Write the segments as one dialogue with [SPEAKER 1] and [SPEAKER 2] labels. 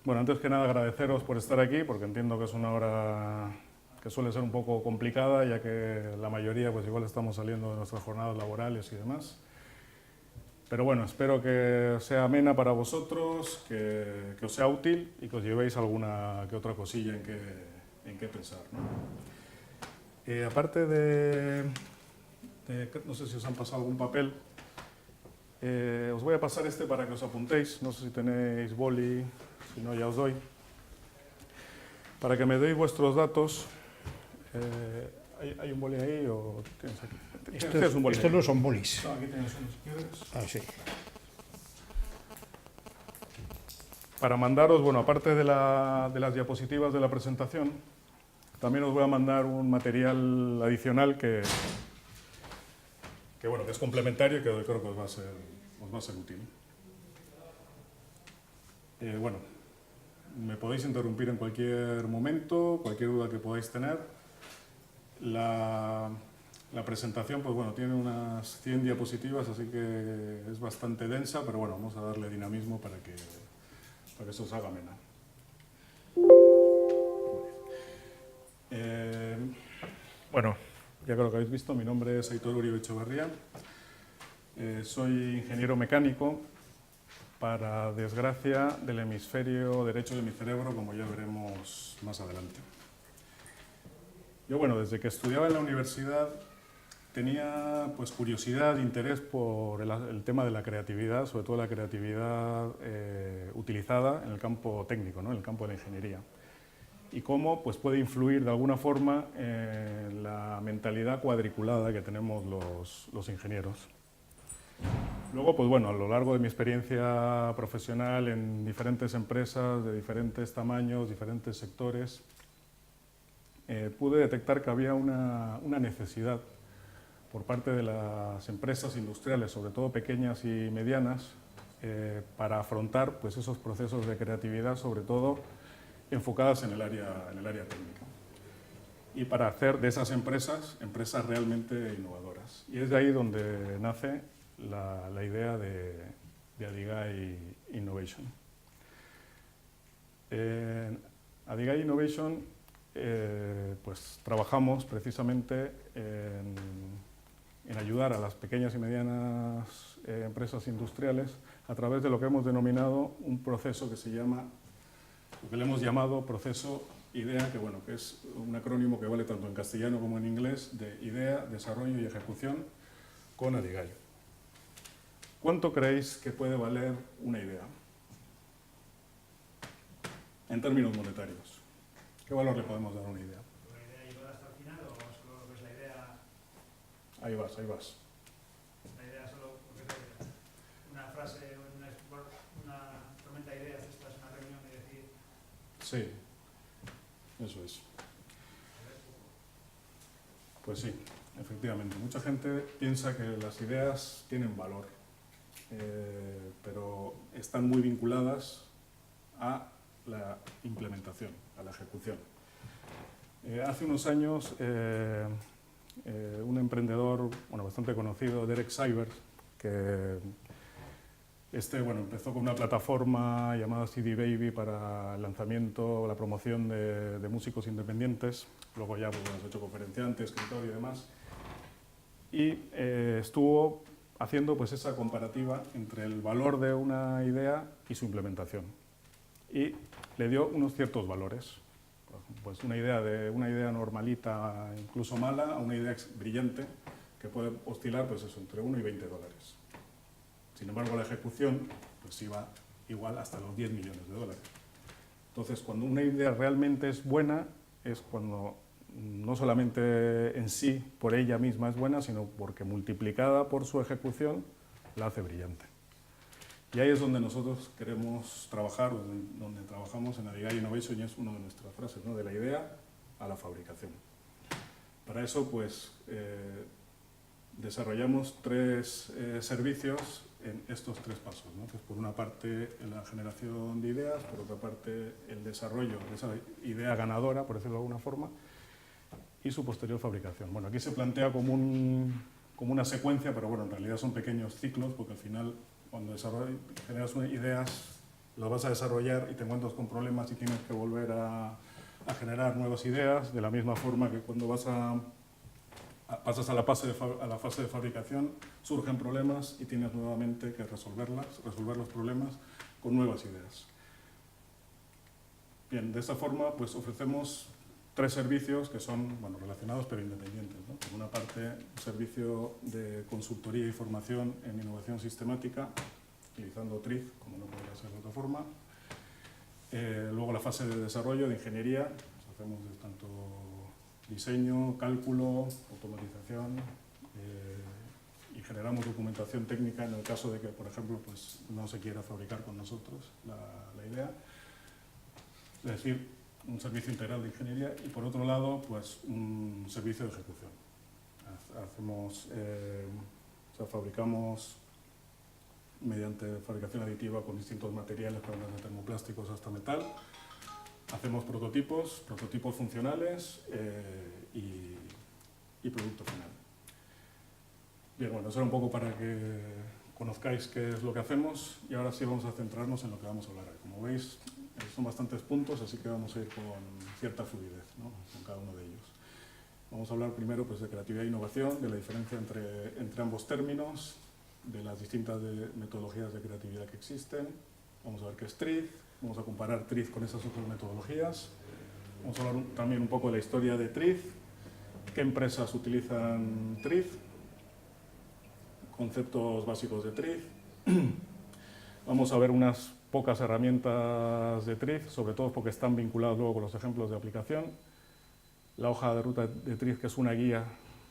[SPEAKER 1] Bueno, antes que nada agradeceros por estar aquí, porque entiendo que es una hora que suele ser un poco complicada, ya que la mayoría pues igual estamos saliendo de nuestras jornadas laborales y demás. Pero bueno, espero que sea amena para vosotros, que os sea útil y que os llevéis alguna que otra cosilla en qué pensar, ¿no? Aparte no sé si os han pasado algún papel, os voy a pasar este para que os apuntéis, no sé si tenéis boli, si no ya os doy, para que me deis vuestros datos. ¿Hay un boli ahí o tienes aquí? ¿Tienes un boli
[SPEAKER 2] Estos
[SPEAKER 1] ahí?
[SPEAKER 2] no son bolis.
[SPEAKER 1] No, aquí tienes uno si quieres.
[SPEAKER 2] Ah, sí.
[SPEAKER 1] Para mandaros, bueno, aparte de las diapositivas de la presentación, también os voy a mandar un material adicional bueno, que es complementario y que creo que os va a ser útil. Bueno, me podéis interrumpir en cualquier momento, cualquier duda que podáis tener. La presentación, pues bueno, tiene unas 100 diapositivas, así que es bastante densa, pero bueno, vamos a darle dinamismo para que eso os haga amena. Bueno, ya creo que habéis visto, mi nombre es Aitor Uribe Echevarría. Soy ingeniero mecánico, para desgracia del hemisferio derecho de mi cerebro, como ya veremos más adelante. Yo, bueno, desde que estudiaba en la universidad tenía pues curiosidad, interés por el tema de la creatividad, sobre todo la creatividad utilizada en el campo técnico, ¿no? En el campo de la ingeniería. Y cómo pues, puede influir de alguna forma en la mentalidad cuadriculada que tenemos los ingenieros. Luego, pues bueno, a lo largo de mi experiencia profesional en diferentes empresas de diferentes tamaños, diferentes sectores, pude detectar que había una necesidad por parte de las empresas industriales, sobre todo pequeñas y medianas, para afrontar pues, esos procesos de creatividad, sobre todo enfocadas en el área técnica. Y para hacer de esas empresas realmente innovadoras. Y es de ahí donde nace la idea de Adigai Innovation. En Adigai Innovation pues trabajamos precisamente en ayudar a las pequeñas y medianas empresas industriales a través de lo que hemos denominado un proceso que se llama, lo que le hemos llamado proceso IDEA, que bueno, que es un acrónimo que vale tanto en castellano como en inglés, de idea, desarrollo y ejecución con Adigai. ¿Cuánto creéis que puede valer una idea? En términos monetarios. ¿Qué valor le podemos dar a una idea?
[SPEAKER 3] ¿La idea llevada hasta el final o solo lo que es la idea?
[SPEAKER 1] Ahí vas, ahí vas.
[SPEAKER 3] La idea solo porque es una frase, una tormenta de ideas, esta es una reunión y decir...
[SPEAKER 1] Sí, eso es. Pues sí, efectivamente. Mucha gente piensa que las ideas tienen valor, pero están muy vinculadas a la implementación, a la ejecución. Hace unos años, un emprendedor bastante conocido, Derek Sivers, que empezó con una plataforma llamada CD Baby para el lanzamiento, la promoción de músicos independientes, luego ya pues, ha hecho conferenciante, escritor y demás, y estuvo haciendo pues, esa comparativa entre el valor de una idea y su implementación, y le dio unos ciertos valores, pues una idea normalita, incluso mala, a una idea brillante, que puede oscilar pues eso, entre 1 y 20 dólares. Sin embargo, la ejecución pues iba igual hasta los 10 millones de dólares. Entonces, cuando una idea realmente es buena, es cuando no solamente en sí, por ella misma es buena, sino porque multiplicada por su ejecución, la hace brillante. Y ahí es donde nosotros queremos trabajar, donde trabajamos en Adigai Innovation, y es una de nuestras frases, ¿no? De la idea a la fabricación. Para eso, pues, desarrollamos 3 servicios en estos 3 pasos, ¿no? Pues por una parte la generación de ideas, por otra parte el desarrollo de esa idea ganadora, por decirlo de alguna forma, y su posterior fabricación. Bueno, aquí se plantea como una secuencia, pero bueno, en realidad son pequeños ciclos, porque al final cuando generas ideas, la vas a desarrollar y te encuentras con problemas y tienes que volver a generar nuevas ideas, de la misma forma que cuando pasas a la fase de fabricación, surgen problemas y tienes nuevamente que resolver los problemas con nuevas ideas. Bien, de esta forma pues ofrecemos 3 servicios que son relacionados pero independientes, ¿no? Por una parte, un servicio de consultoría y formación en innovación sistemática, utilizando TRIZ, como no podría ser de otra forma. Luego la fase de desarrollo de ingeniería, pues hacemos tanto diseño, cálculo, automatización, y generamos documentación técnica en el caso de que, por ejemplo, pues no se quiera fabricar con nosotros la idea. Es decir, un servicio integral de ingeniería y, por otro lado, pues un servicio de ejecución. Fabricamos mediante fabricación aditiva con distintos materiales, desde termoplásticos hasta metal. Hacemos prototipos funcionales y producto final. Bien, bueno, eso era un poco para que conozcáis qué es lo que hacemos y ahora sí vamos a centrarnos en lo que vamos a hablar hoy. Como veis, son bastantes puntos, así que vamos a ir con cierta fluidez, ¿no? Con cada uno de ellos. Vamos a hablar primero pues, de creatividad e innovación, de la diferencia entre ambos términos, de las distintas metodologías de creatividad que existen. Vamos a ver qué es TRIZ, vamos a comparar TRIZ con esas otras metodologías. Vamos a hablar también un poco de la historia de TRIZ, qué empresas utilizan TRIZ, conceptos básicos de TRIZ. Vamos a ver unas pocas herramientas de TRIZ, sobre todo porque están vinculadas luego con los ejemplos de aplicación. La hoja de ruta de TRIZ, que es una guía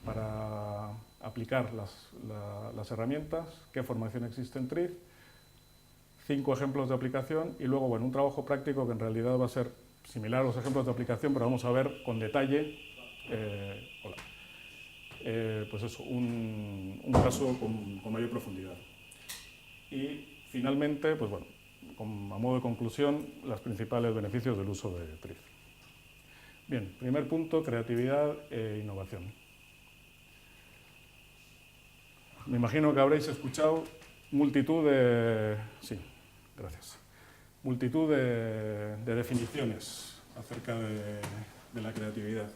[SPEAKER 1] para aplicar las herramientas, qué formación existe en TRIZ, 5 ejemplos de aplicación y luego un trabajo práctico que en realidad va a ser similar a los ejemplos de aplicación, pero vamos a ver con detalle pues eso, un caso con mayor profundidad. Y finalmente, pues a modo de conclusión, los principales beneficios del uso de TRIZ. Bien, primer punto, creatividad e innovación. Me imagino que habréis escuchado multitud de definiciones acerca de la creatividad.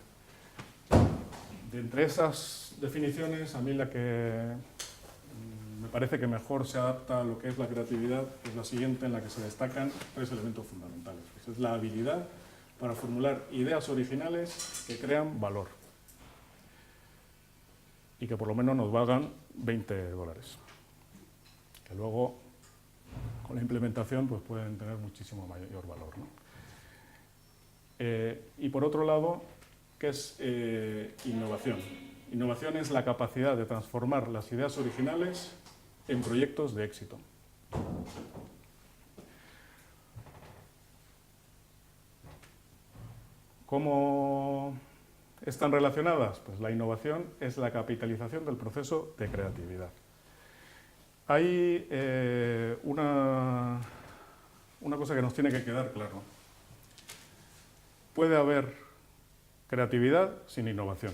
[SPEAKER 1] De entre esas definiciones, a mí la que me parece que mejor se adapta a lo que es la creatividad es la siguiente, en la que se destacan 3 elementos fundamentales. Pues es la habilidad para formular ideas originales que crean valor y que por lo menos nos valgan $20, que luego con la implementación pues pueden tener muchísimo mayor valor, ¿no? Y por otro lado, ¿qué es innovación? Innovación es la capacidad de transformar las ideas originales en proyectos de éxito. ¿Cómo están relacionadas? Pues la innovación es la capitalización del proceso de creatividad. Hay una cosa que nos tiene que quedar claro. Puede haber creatividad sin innovación,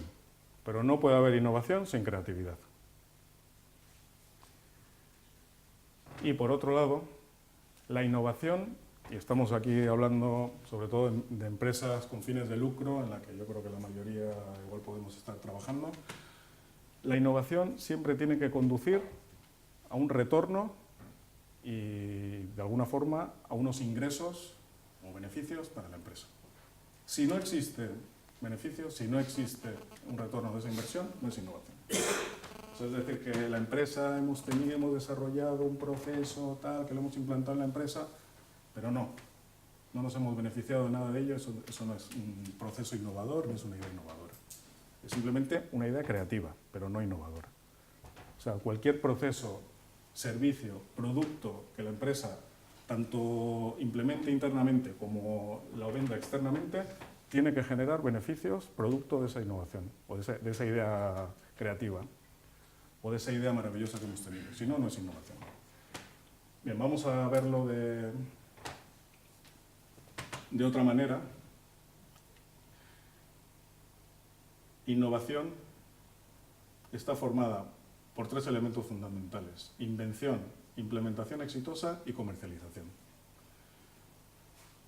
[SPEAKER 1] pero no puede haber innovación sin creatividad. Y por otro lado, la innovación, y estamos aquí hablando sobre todo de empresas con fines de lucro, en la que yo creo que la mayoría igual podemos estar trabajando, la innovación siempre tiene que conducir a un retorno y, de alguna forma, a unos ingresos o beneficios para la empresa. Si no existe beneficios, si no existe un retorno de esa inversión, no es innovación. Es decir, que la empresa hemos desarrollado un proceso tal, que lo hemos implantado en la empresa, pero no nos hemos beneficiado de nada de ello, eso no es un proceso innovador, no es una idea innovadora. Es simplemente una idea creativa, pero no innovadora. O sea, cualquier proceso, servicio, producto que la empresa tanto implemente internamente como lo venda externamente, tiene que generar beneficios producto de esa innovación, o de esa idea creativa, o de esa idea maravillosa que hemos tenido. Si no, no es innovación. Bien, vamos a verlo de otra manera. Innovación está formada por 3 elementos fundamentales: invención, implementación exitosa y comercialización.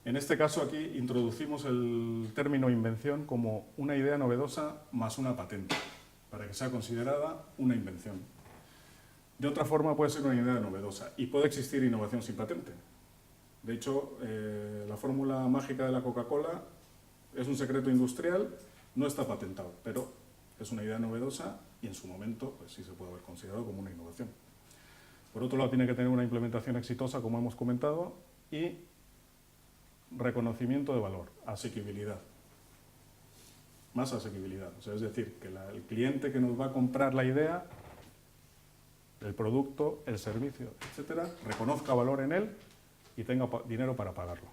[SPEAKER 1] En este caso aquí introducimos el término invención como una idea novedosa más una patente, para que sea considerada una invención. De otra forma puede ser una idea novedosa y puede existir innovación sin patente. De hecho, la fórmula mágica de la Coca-Cola es un secreto industrial, no está patentado, pero es una idea novedosa y en su momento pues, sí se puede haber considerado como una innovación. Por otro lado, tiene que tener una implementación exitosa, como hemos comentado, y reconocimiento de valor, asequibilidad. Más asequibilidad. O sea, es decir, que el cliente que nos va a comprar la idea, el producto, el servicio, etcétera, reconozca valor en él y tenga dinero para pagarlo.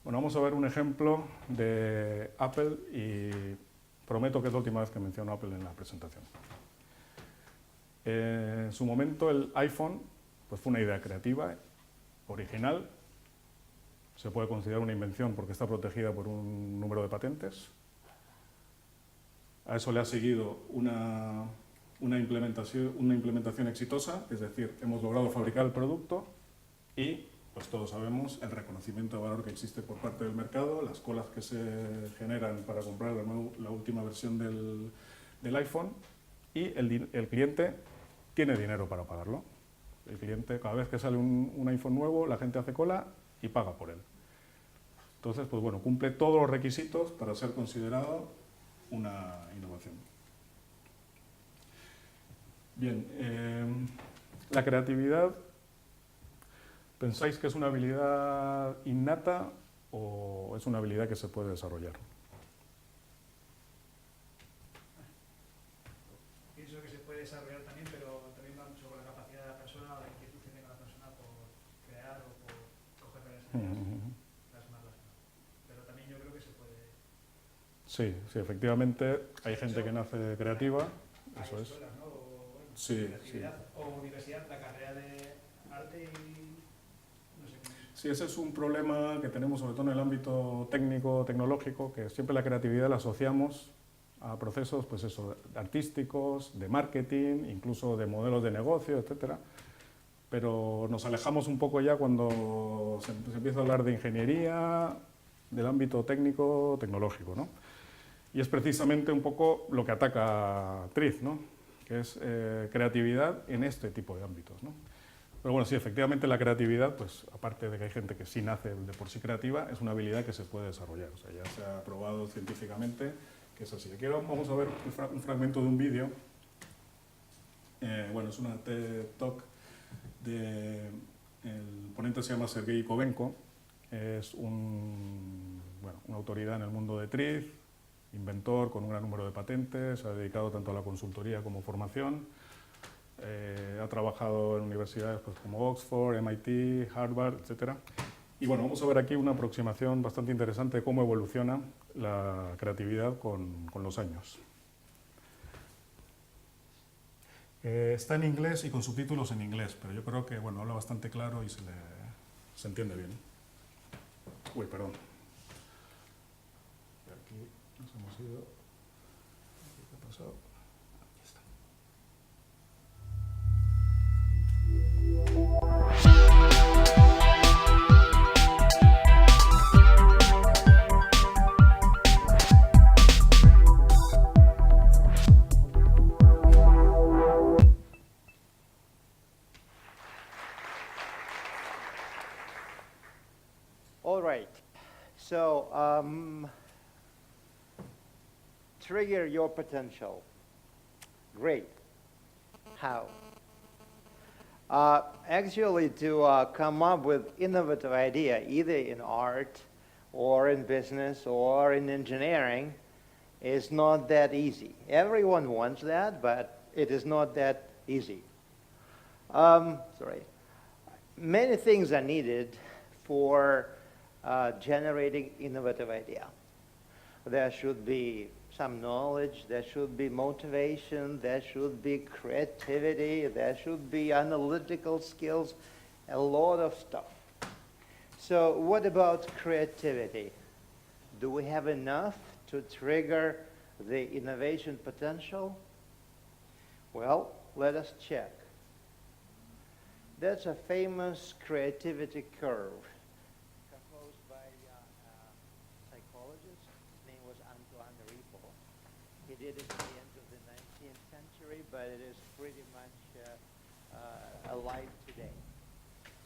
[SPEAKER 1] Bueno, vamos a ver un ejemplo de Apple y prometo que es la última vez que menciono Apple en la presentación. En su momento el iPhone pues fue una idea creativa, original, se puede considerar una invención porque está protegida por un número de patentes. A eso le ha seguido una implementación exitosa, es decir, hemos logrado fabricar el producto y, pues todos sabemos, el reconocimiento de valor que existe por parte del mercado, las colas que se generan para comprar la última versión del iPhone y el cliente tiene dinero para pagarlo. El cliente, cada vez que sale un iPhone nuevo, la gente hace cola y paga por él. Entonces, pues bueno, cumple todos los requisitos para ser considerado una innovación. Bien, la creatividad, ¿pensáis que es una habilidad innata o es una habilidad que se puede desarrollar?
[SPEAKER 3] Pienso que se puede desarrollar también, pero también va mucho con la capacidad de la persona o la inquietud que tenga la persona por crear o por coger varias ideas, plasmarlas. Pero también yo creo que se puede.
[SPEAKER 1] Sí, sí, efectivamente hay gente que nace creativa, eso es.
[SPEAKER 3] Escuelas, ¿no? O, bueno,
[SPEAKER 1] Sí,
[SPEAKER 3] creatividad, o universidad, la carrera de arte y no sé qué.
[SPEAKER 1] Sí, ese es un problema que tenemos sobre todo en el ámbito técnico, tecnológico, que siempre la creatividad la asociamos a procesos, pues eso, artísticos, de marketing, incluso de modelos de negocio, etcétera. Pero nos alejamos un poco ya cuando se empieza a hablar de ingeniería, del ámbito técnico, tecnológico, ¿no? Y es precisamente un poco lo que ataca TRIZ, ¿no? Que es creatividad en este tipo de ámbitos, ¿no? Pero bueno, sí, efectivamente la creatividad, pues aparte de que hay gente que sí nace de por sí creativa, es una habilidad que se puede desarrollar. O sea, ya se ha probado científicamente que es así. Aquí vamos a ver un fragmento de un vídeo. Bueno, es una TED Talk el ponente se llama Sergei Kovenko, es una autoridad en el mundo de TRIZ, inventor con un gran número de patentes, ha dedicado tanto a la consultoría como formación. Ha trabajado en universidades pues, como Oxford, MIT, Harvard, etc. Y bueno, vamos a ver aquí una aproximación bastante interesante de cómo evoluciona la creatividad con los años. Está en inglés y con subtítulos en inglés, pero yo creo que bueno, habla bastante claro y se entiende bien. Uy, perdón. Aquí nos hemos ido. ¿Qué ha pasado? Aquí está.
[SPEAKER 2] All right. So, trigger your potential. Great. How? Actually, to come up with innovative idea, either in art or in business or in engineering, is not that easy. Everyone wants that, but it is not that easy. Many things are needed for generating innovative idea. There should be some knowledge, there should be motivation, there should be creativity, there should be analytical skills, a lot of stuff. So what about creativity? Do we have enough to trigger the innovation potential? Well, let us check. That's a famous creativity curve. did it at the end of the 19th century, but it is pretty much alive today.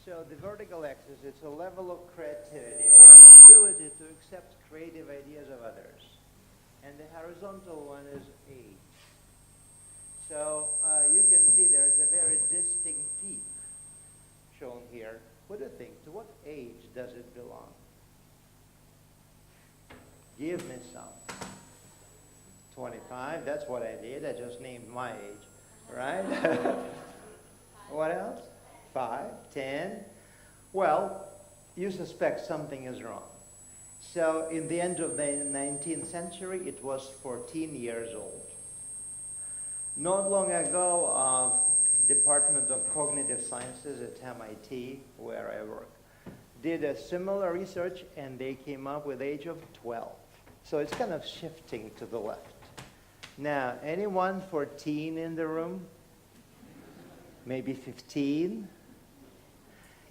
[SPEAKER 2] So the vertical axis, it's a level of creativity or ability to accept creative ideas of others. And the horizontal one is age. So you can see there's a very distinct peak shown here. What do you think? To what age does it belong? Give me some. 25, that's what I did. I just named my age, right? What else? 5, 10. Well, you suspect something is wrong. So in the end of the 19th century, it was 14 years old. Not long ago, Department of Cognitive Sciences at MIT, where I work, did a similar research, and they came up with age of 12. So it's kind of shifting to the left. Now, anyone 14 in the room? Maybe 15?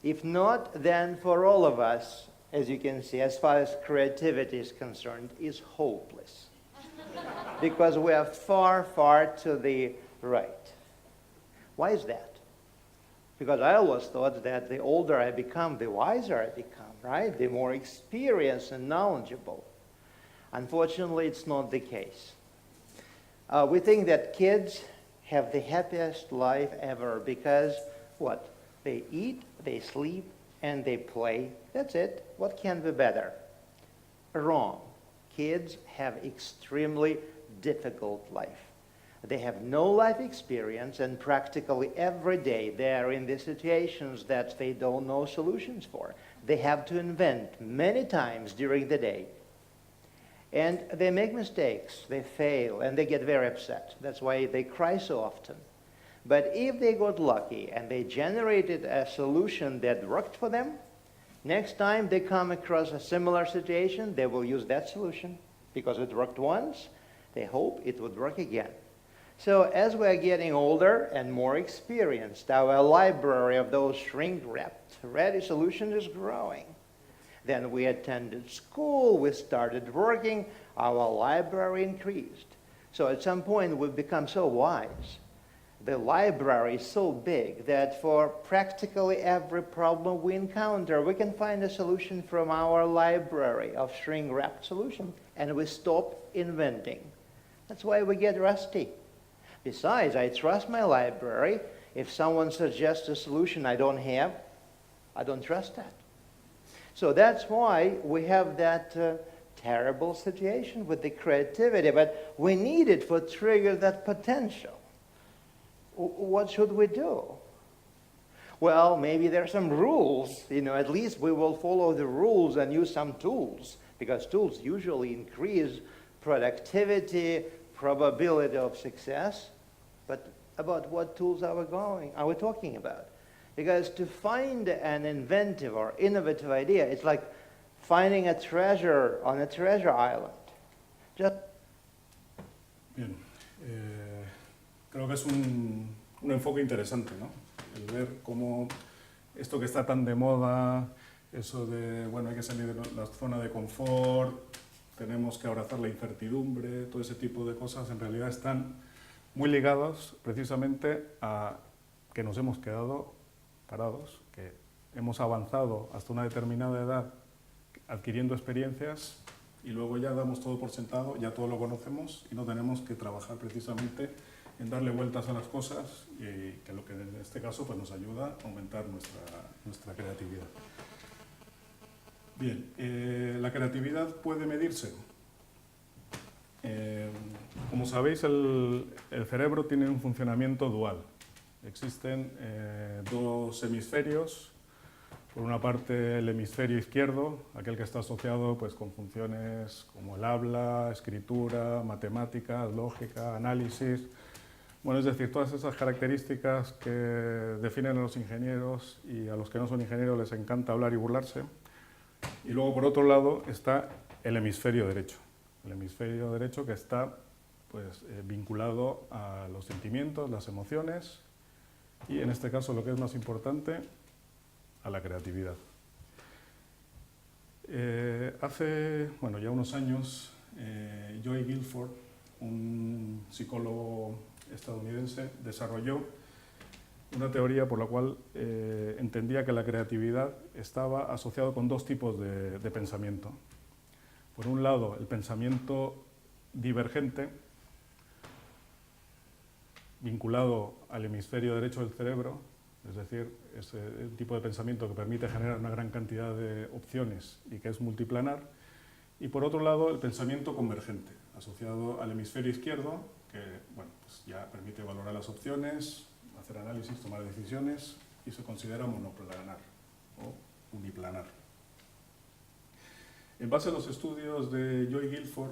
[SPEAKER 2] If not, then for all of us, as you can see, as far as creativity is concerned, is hopeless. Because we are far, far to the right. Why is that? Because I always thought that the older I become, the wiser I become, right? The more experienced and knowledgeable. Unfortunately, it's not the case. We think that kids have the happiest life ever because what? They eat, they sleep, and they play. That's it. What can be better? Wrong. Kids have extremely difficult life. They have no life experience, and practically every day they are in the situations that they don't know solutions for. They have to invent many times during the day. And they make mistakes, they fail, and they get very upset. That's why they cry so often. But if they got lucky and they generated a solution that worked for them, next time they come across a similar situation, they will use that solution. Because it worked once, they hope it would work again. So as we are getting older and more experienced, our library of those shrink-wrapped, ready solutions is growing. Then we attended school, we started working, our library increased. So at some point we've become so wise. The library is so big that for practically every problem we encounter, we can find a solution from our library of shrink-wrapped solutions, and we stop inventing. That's why we get rusty. Besides, I trust my library. If someone suggests a solution I don't have, I don't trust that. So that's why we have that terrible situation with the creativity, but we need it to trigger that potential. What should we do? Well, maybe there are some rules. At least we will follow the rules and use some tools, because tools usually increase productivity, probability of success. But about what tools are we talking about? Because to find an inventive or innovative idea, it's like finding a treasure on a treasure island.
[SPEAKER 1] Bien. Creo que es un enfoque interesante, ¿no? El ver cómo esto que está tan de moda, eso de, bueno, hay que salir de la zona de confort, tenemos que abrazar la incertidumbre, todo ese tipo de cosas, en realidad están muy ligados precisamente a que nos hemos quedado parados, que hemos avanzado hasta una determinada edad adquiriendo experiencias y luego ya damos todo por sentado, ya todo lo conocemos y no tenemos que trabajar precisamente en darle vueltas a las cosas y que lo que en este caso pues, nos ayuda a aumentar nuestra creatividad. Bien, ¿la creatividad puede medirse? Como sabéis, el cerebro tiene un funcionamiento dual. Existen dos hemisferios. Por una parte, el hemisferio izquierdo, aquel que está asociado pues, con funciones como el habla, escritura, matemáticas, lógica, análisis. Bueno, es decir, todas esas características que definen a los ingenieros y a los que no son ingenieros les encanta hablar y burlarse. Y luego, por otro lado, está el hemisferio derecho. El hemisferio derecho que está pues, vinculado a los sentimientos, las emociones y, en este caso, lo que es más importante, a la creatividad. Hace ya unos años, Joy Guilford un psicólogo estadounidense, desarrolló una teoría por la cual entendía que la creatividad estaba asociada con dos tipos de pensamiento. Por un lado, el pensamiento divergente, vinculado al hemisferio derecho del cerebro, es decir, ese tipo de pensamiento que permite generar una gran cantidad de opciones y que es multiplanar. Y por otro lado, el pensamiento convergente, asociado al hemisferio izquierdo, que bueno, pues ya permite valorar las opciones, hacer análisis, tomar decisiones y se considera monoplanar o uniplanar. En base a los estudios de Joy Guilford,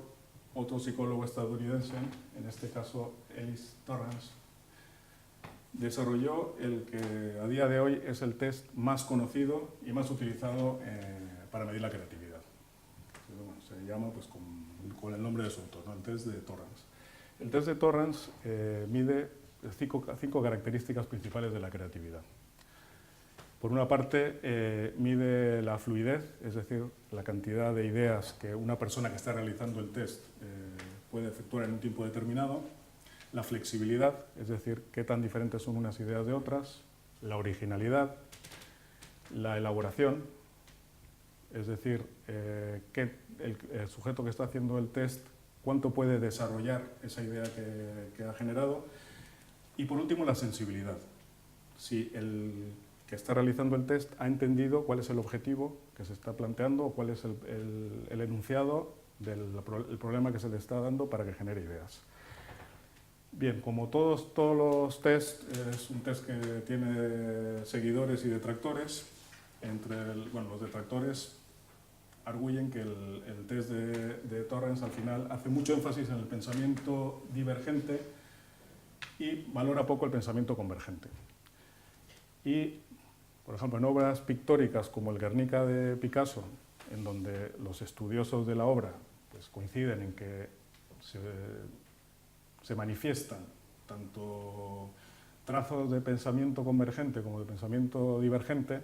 [SPEAKER 1] otro psicólogo estadounidense, en este caso Ellis Torrance, desarrolló el que a día de hoy es el test más conocido y más utilizado para medir la creatividad. Bueno, se llama pues, con el nombre de su autor, ¿no? El test de Torrance. El test de Torrance mide cinco características principales de la creatividad. Por una parte, mide la fluidez, es decir, la cantidad de ideas que una persona que está realizando el test puede efectuar en un tiempo determinado, la flexibilidad, es decir, qué tan diferentes son unas ideas de otras, la originalidad, la elaboración, es decir, que el sujeto que está haciendo el test, cuánto puede desarrollar esa idea que ha generado, y por último la sensibilidad, si el que está realizando el test ha entendido cuál es el objetivo que se está planteando o cuál es el enunciado del problema que se le está dando para que genere ideas. Bien, como todos los tests, es un test que tiene seguidores y detractores. Los detractores arguyen que el test de Torrance al final hace mucho énfasis en el pensamiento divergente y valora poco el pensamiento convergente. Y, por ejemplo, en obras pictóricas como el Guernica de Picasso, en donde los estudiosos de la obra pues, coinciden en que se manifiestan tanto trazos de pensamiento convergente como de pensamiento divergente,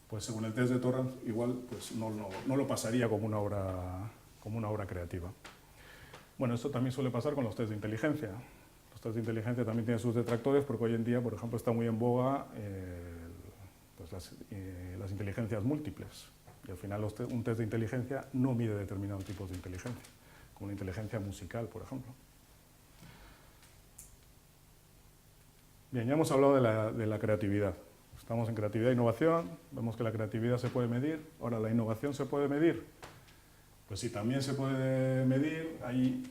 [SPEAKER 1] pues según el test de Torrance igual pues no lo pasaría como una obra creativa. Bueno, esto también suele pasar con los test de inteligencia. Los test de inteligencia también tienen sus detractores porque hoy en día, por ejemplo, está muy en boga pues las inteligencias múltiples. Y al final un test de inteligencia no mide determinados tipos de inteligencia, como la inteligencia musical, por ejemplo. Bien, ya hemos hablado de la creatividad. Estamos en creatividad e innovación, vemos que la creatividad se puede medir. Ahora, ¿la innovación se puede medir? Pues sí, también se puede medir. Ahí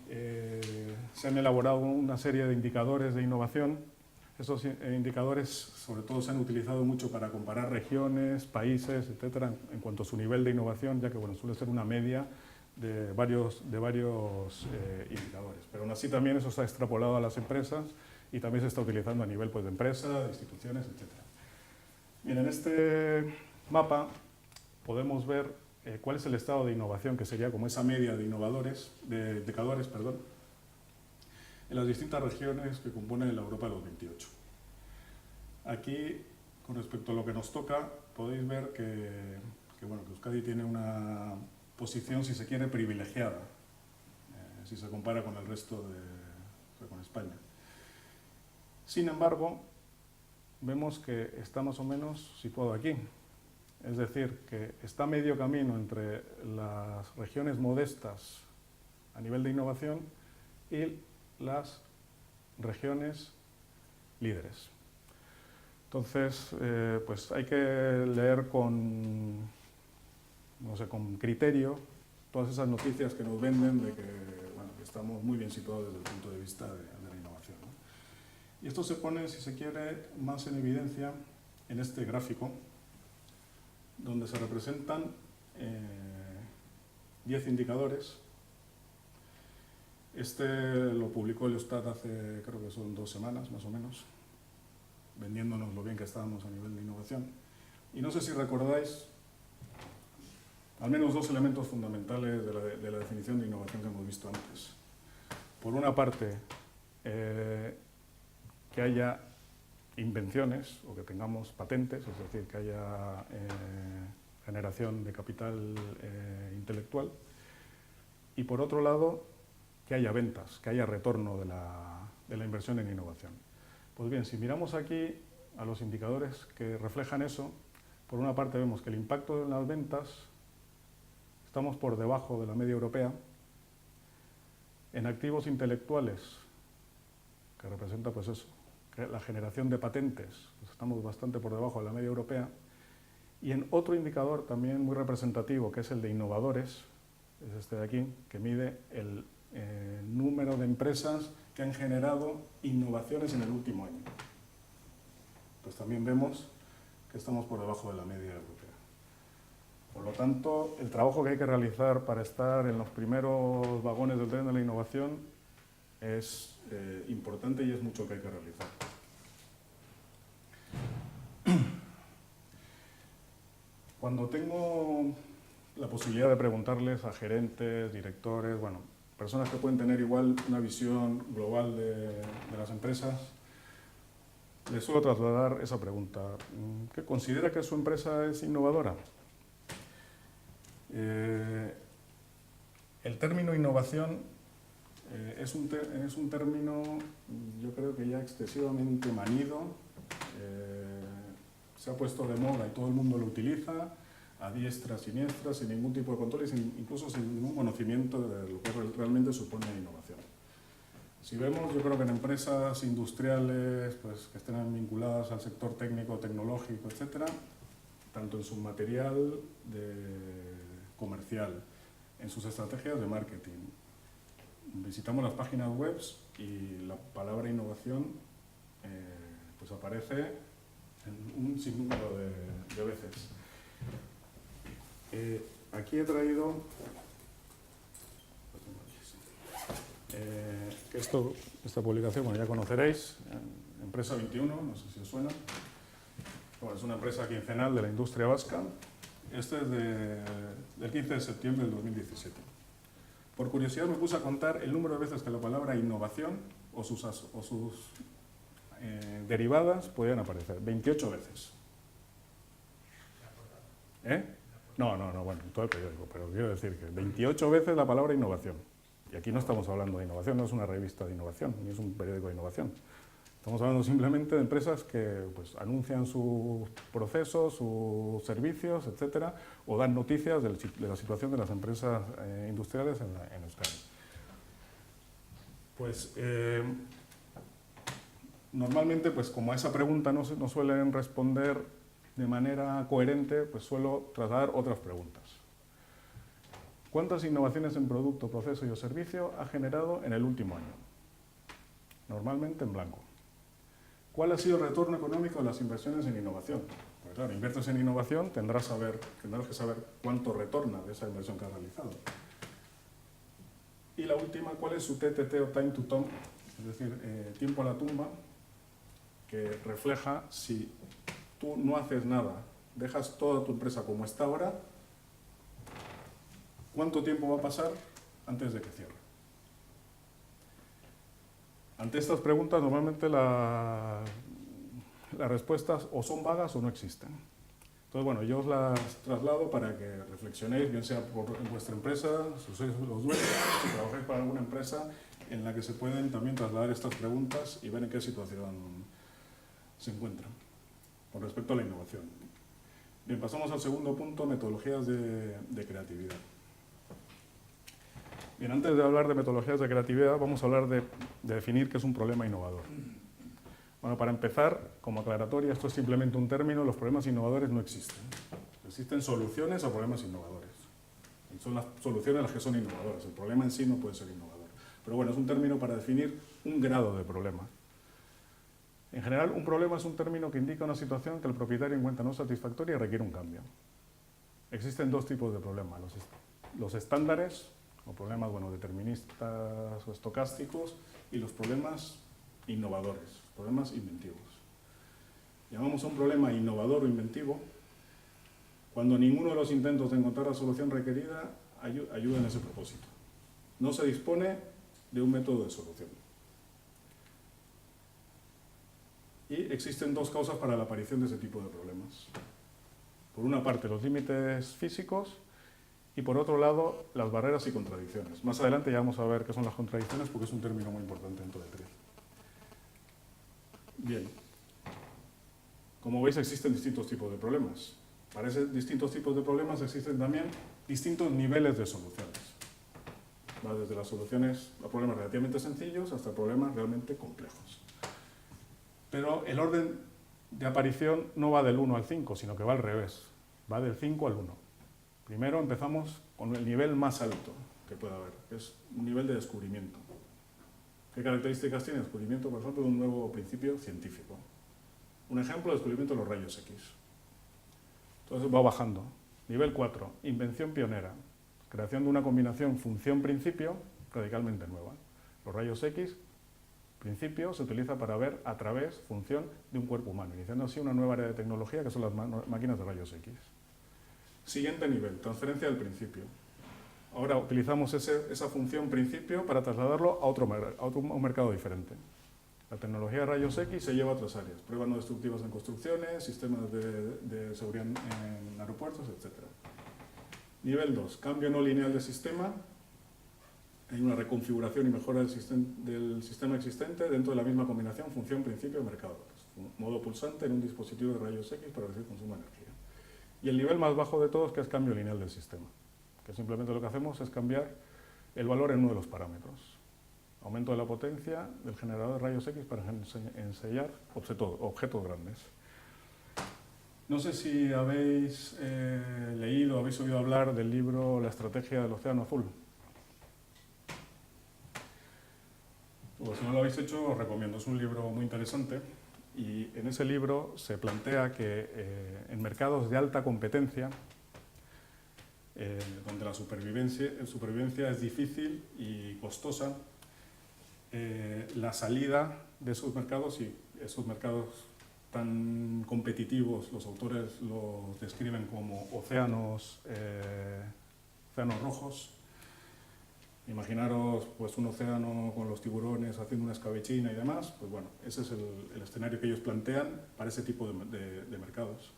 [SPEAKER 1] se han elaborado una serie de indicadores de innovación. Estos indicadores, sobre todo, se han utilizado mucho para comparar regiones, países, etcétera, en cuanto a su nivel de innovación, ya que bueno, suele ser una media de varios indicadores. Pero aún así también eso se ha extrapolado a las empresas y también se está utilizando a nivel pues, de empresas, de instituciones, etcétera. Bien, en este mapa podemos ver cuál es el estado de innovación, que sería como esa media de indicadores, en las distintas regiones que componen la Europa de los 28. Aquí, con respecto a lo que nos toca, podéis ver que Euskadi tiene una posición, si se quiere, privilegiada, si se compara con el resto con España. Sin embargo, vemos que está más o menos situado aquí. Es decir, que está medio camino entre las regiones modestas a nivel de innovación y las regiones líderes. Entonces, pues hay que leer con criterio todas esas noticias que nos venden de que, que estamos muy bien situados desde el punto de vista de la innovación, ¿no? Y esto se pone, si se quiere, más en evidencia en este gráfico, donde se representan 10 indicadores. Este lo publicó el Eustat hace, creo que son 2 semanas, más o menos, vendiéndonos lo bien que estábamos a nivel de innovación. Y no sé si recordáis al menos 2 elementos fundamentales de la definición de innovación que hemos visto antes. Por una parte, que haya invenciones o que tengamos patentes, es decir, que haya generación de capital intelectual. Y por otro lado, que haya ventas, que haya retorno de la inversión en innovación. Pues bien, si miramos aquí a los indicadores que reflejan eso, por una parte vemos que el impacto en las ventas estamos por debajo de la media europea. En activos intelectuales, que representa pues eso, que la generación de patentes, pues estamos bastante por debajo de la media europea. Y en otro indicador también muy representativo, que es el de innovadores, es este de aquí, que mide el número de empresas que han generado innovaciones en el último año. Pues también vemos que estamos por debajo de la media europea. Por lo tanto, el trabajo que hay que realizar para estar en los primeros vagones del tren de la innovación es importante y es mucho que hay que realizar. Cuando tengo la posibilidad de preguntarles a gerentes, directores, bueno, personas que pueden tener igual una visión global de las empresas, les suelo trasladar esa pregunta. ¿Qué considera que su empresa es innovadora? El término innovación es un término, yo creo que ya excesivamente manido, se ha puesto de moda y todo el mundo lo utiliza, a diestra, siniestra, sin ningún tipo de control y incluso sin ningún conocimiento de lo que realmente supone innovación. Si vemos, yo creo que en empresas industriales pues, que estén vinculadas al sector técnico, tecnológico, etcétera, tanto en su material comercial, en sus estrategias de marketing, visitamos las páginas web y la palabra innovación pues aparece en un sinnúmero de veces. Aquí he traído que esta publicación, bueno, ya conoceréis, Empresa 21, no sé si os suena. Bueno, es una empresa quincenal de la industria vasca. Este es del 15 de septiembre del 2017. Por curiosidad me puse a contar el número de veces que la palabra innovación o sus derivadas podían aparecer. 28 veces. No, bueno, en todo el periódico, pero quiero decir que 28 veces la palabra innovación. Y aquí no estamos hablando de innovación, no es una revista de innovación, ni es un periódico de innovación. Estamos hablando simplemente de empresas que pues, anuncian sus procesos, sus servicios, etcétera, o dan noticias de la situación de las empresas industriales en Euskadi. Pues normalmente, pues, como a esa pregunta no suelen responder de manera coherente, pues suelo trasladar otras preguntas. ¿Cuántas innovaciones en producto, proceso y o servicio ha generado en el último año? Normalmente en blanco. ¿Cuál ha sido el retorno económico de las inversiones en innovación? Porque claro, inviertes en innovación, tendrás que saber cuánto retorna de esa inversión que has realizado. Y la última, ¿cuál es su TTT o Time to Tomb? Es decir, tiempo a la tumba, que refleja si tú no haces nada, dejas toda tu empresa como está ahora, ¿cuánto tiempo va a pasar antes de que cierre? Ante estas preguntas, normalmente las respuestas o son vagas o no existen. Entonces, bueno, yo os las traslado para que reflexionéis, bien sea en vuestra empresa, si sois los dueños, si trabajáis para alguna empresa en la que se pueden también trasladar estas preguntas y ver en qué situación se encuentran con respecto a la innovación. Bien, pasamos al segundo punto, metodologías de creatividad. Bien, antes de hablar de metodologías de creatividad, vamos a hablar de definir qué es un problema innovador. Bueno, para empezar, como aclaratoria, esto es simplemente un término, los problemas innovadores no existen. Existen soluciones a problemas innovadores. Y son las soluciones las que son innovadoras, el problema en sí no puede ser innovador. Pero bueno, es un término para definir un grado de problema. En general, un problema es un término que indica una situación que el propietario encuentra no satisfactoria y requiere un cambio. Existen dos tipos de problemas, los estándares, o problemas deterministas o estocásticos, y los problemas innovadores, problemas inventivos. Llamamos a un problema innovador o inventivo cuando ninguno de los intentos de encontrar la solución requerida ayuda en ese propósito. No se dispone de un método de solución. Y existen dos causas para la aparición de ese tipo de problemas. Por una parte, los límites físicos y por otro lado las barreras y contradicciones. Más adelante ya vamos a ver qué son las contradicciones porque es un término muy importante en todo el TRIZ. Bien, como veis existen distintos tipos de problemas. Para esos distintos tipos de problemas existen también distintos niveles de soluciones. Va desde las soluciones a problemas relativamente sencillos hasta problemas realmente complejos. Pero el orden de aparición no va del 1 al 5, sino que va al revés. Va del 5 al 1. Primero empezamos con el nivel más alto que pueda haber, que es un nivel de descubrimiento. ¿Qué características tiene el descubrimiento, por ejemplo, de un nuevo principio científico? Un ejemplo, el descubrimiento de los rayos X. Entonces va bajando. Nivel 4, invención pionera. Creación de una combinación función-principio radicalmente nueva. Los rayos X, principio, se utiliza para ver a través, función, de un cuerpo humano, iniciando así una nueva área de tecnología que son las máquinas de rayos X. Siguiente nivel, transferencia del principio. Ahora utilizamos esa función principio para trasladarlo a otro mercado diferente. La tecnología de rayos X se lleva a otras áreas, pruebas no destructivas en construcciones, sistemas de seguridad en aeropuertos, etc. Nivel 2, cambio no lineal de sistema. Hay una reconfiguración y mejora del sistema existente dentro de la misma combinación función, principio y mercado. Modo pulsante en un dispositivo de rayos X para reducir consumo de energía. Y el nivel más bajo de todos, que es cambio lineal del sistema, que simplemente lo que hacemos es cambiar el valor en uno de los parámetros. Aumento de la potencia del generador de rayos X para ensayar objetos grandes. No sé si habéis leído, habéis oído hablar del libro La estrategia del océano azul. Pues si no lo habéis hecho, os recomiendo. Es un libro muy interesante y en ese libro se plantea que en mercados de alta competencia, donde la supervivencia es difícil y costosa, la salida de esos mercados, y esos mercados tan competitivos, los autores los describen como océanos rojos. Imaginaros pues, un océano con los tiburones haciendo una escabechina y demás. Pues bueno, ese es el escenario que ellos plantean para ese tipo de mercados.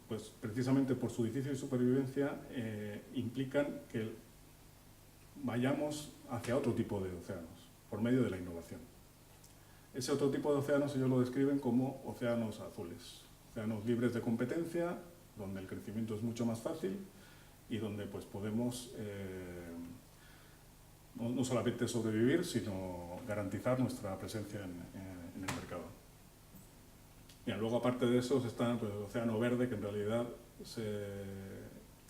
[SPEAKER 1] Pues precisamente por su difícil supervivencia implican que vayamos hacia otro tipo de océanos, por medio de la innovación. Ese otro tipo de océanos ellos lo describen como océanos azules, océanos libres de competencia, donde el crecimiento es mucho más fácil y donde pues, podemos no solamente sobrevivir, sino garantizar nuestra presencia en el mercado. Bien, luego aparte de eso está pues, el océano verde, que en realidad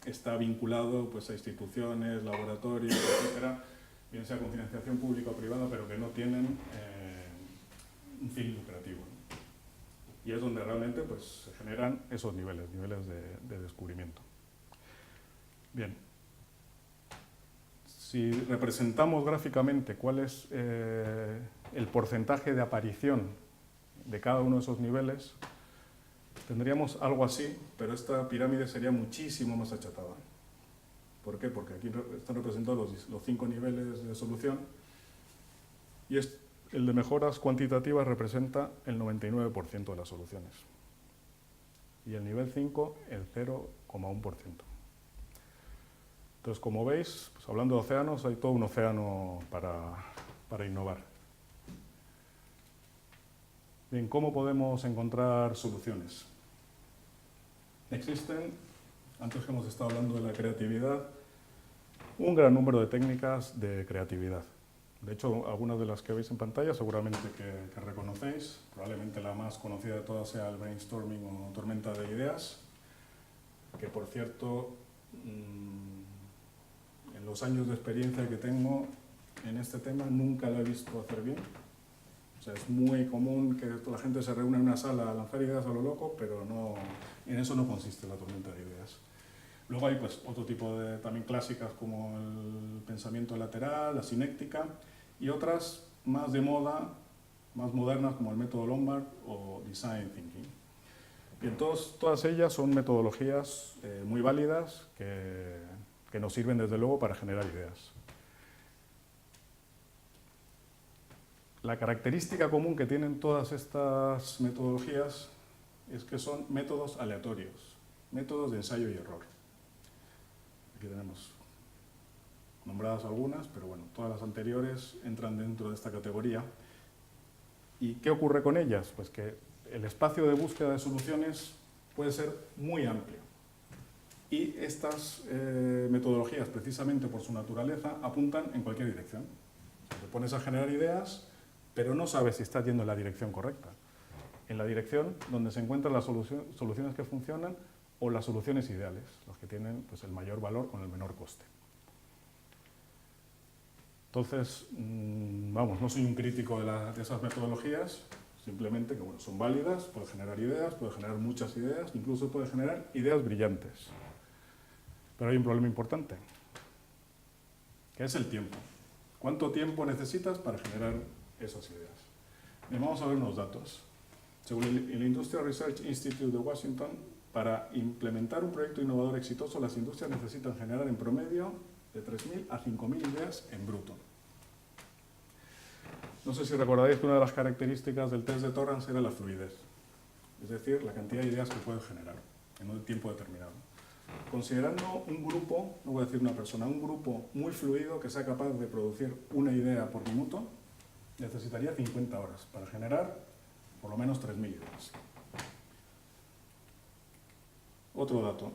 [SPEAKER 1] está vinculado pues, a instituciones, laboratorios, etcétera, bien sea con financiación pública o privada, pero que no tienen un fin lucrativo. Y es donde realmente pues, se generan esos niveles de descubrimiento. Bien, si representamos gráficamente cuál es el porcentaje de aparición de cada uno de esos niveles, tendríamos algo así, pero esta pirámide sería muchísimo más achatada. ¿Por qué? Porque aquí están representados los 5 niveles de solución y el de mejoras cuantitativas representa el 99% de las soluciones y el nivel 5 el 0,1%. Entonces, como veis, pues hablando de océanos, hay todo un océano para innovar. Bien, ¿cómo podemos encontrar soluciones? Existen, antes que hemos estado hablando de la creatividad, un gran número de técnicas de creatividad. De hecho, algunas de las que veis en pantalla seguramente que reconocéis. Probablemente la más conocida de todas sea el brainstorming o tormenta de ideas, que por cierto, en los años de experiencia que tengo en este tema, nunca lo he visto hacer bien. O sea, es muy común que la gente se reúne en una sala a lanzar ideas a lo loco, pero no, en eso no consiste la tormenta de ideas. Luego hay pues, otro tipo de también clásicas como el pensamiento lateral, la sinéctica, y otras más de moda, más modernas como el método Lombard o Design Thinking. Bien, todas ellas son metodologías muy válidas que nos sirven desde luego para generar ideas. La característica común que tienen todas estas metodologías es que son métodos aleatorios, métodos de ensayo y error. Aquí tenemos nombradas algunas, pero bueno, todas las anteriores entran dentro de esta categoría. ¿Y qué ocurre con ellas? Pues que el espacio de búsqueda de soluciones puede ser muy amplio. Y estas metodologías, precisamente por su naturaleza, apuntan en cualquier dirección. Te pones a generar ideas, pero no sabes si estás yendo en la dirección correcta. En la dirección donde se encuentran las soluciones que funcionan o las soluciones ideales, las que tienen pues, el mayor valor con el menor coste. Entonces, vamos, no soy un crítico de esas metodologías, simplemente que bueno, son válidas, puede generar ideas, puede generar muchas ideas, incluso puede generar ideas brillantes. Pero hay un problema importante, que es el tiempo. ¿Cuánto tiempo necesitas para generar esas ideas? Bien, vamos a ver unos datos. Según el Industrial Research Institute de Washington, para implementar un proyecto innovador exitoso, las industrias necesitan generar en promedio de 3.000 a 5.000 ideas en bruto. No sé si recordáis que una de las características del test de Torrance era la fluidez, es decir, la cantidad de ideas que puedes generar en un tiempo determinado. Considerando un grupo, no voy a decir una persona, un grupo muy fluido que sea capaz de producir una idea por minuto, necesitaría 50 horas para generar por lo menos 3.000 ideas. Otro dato.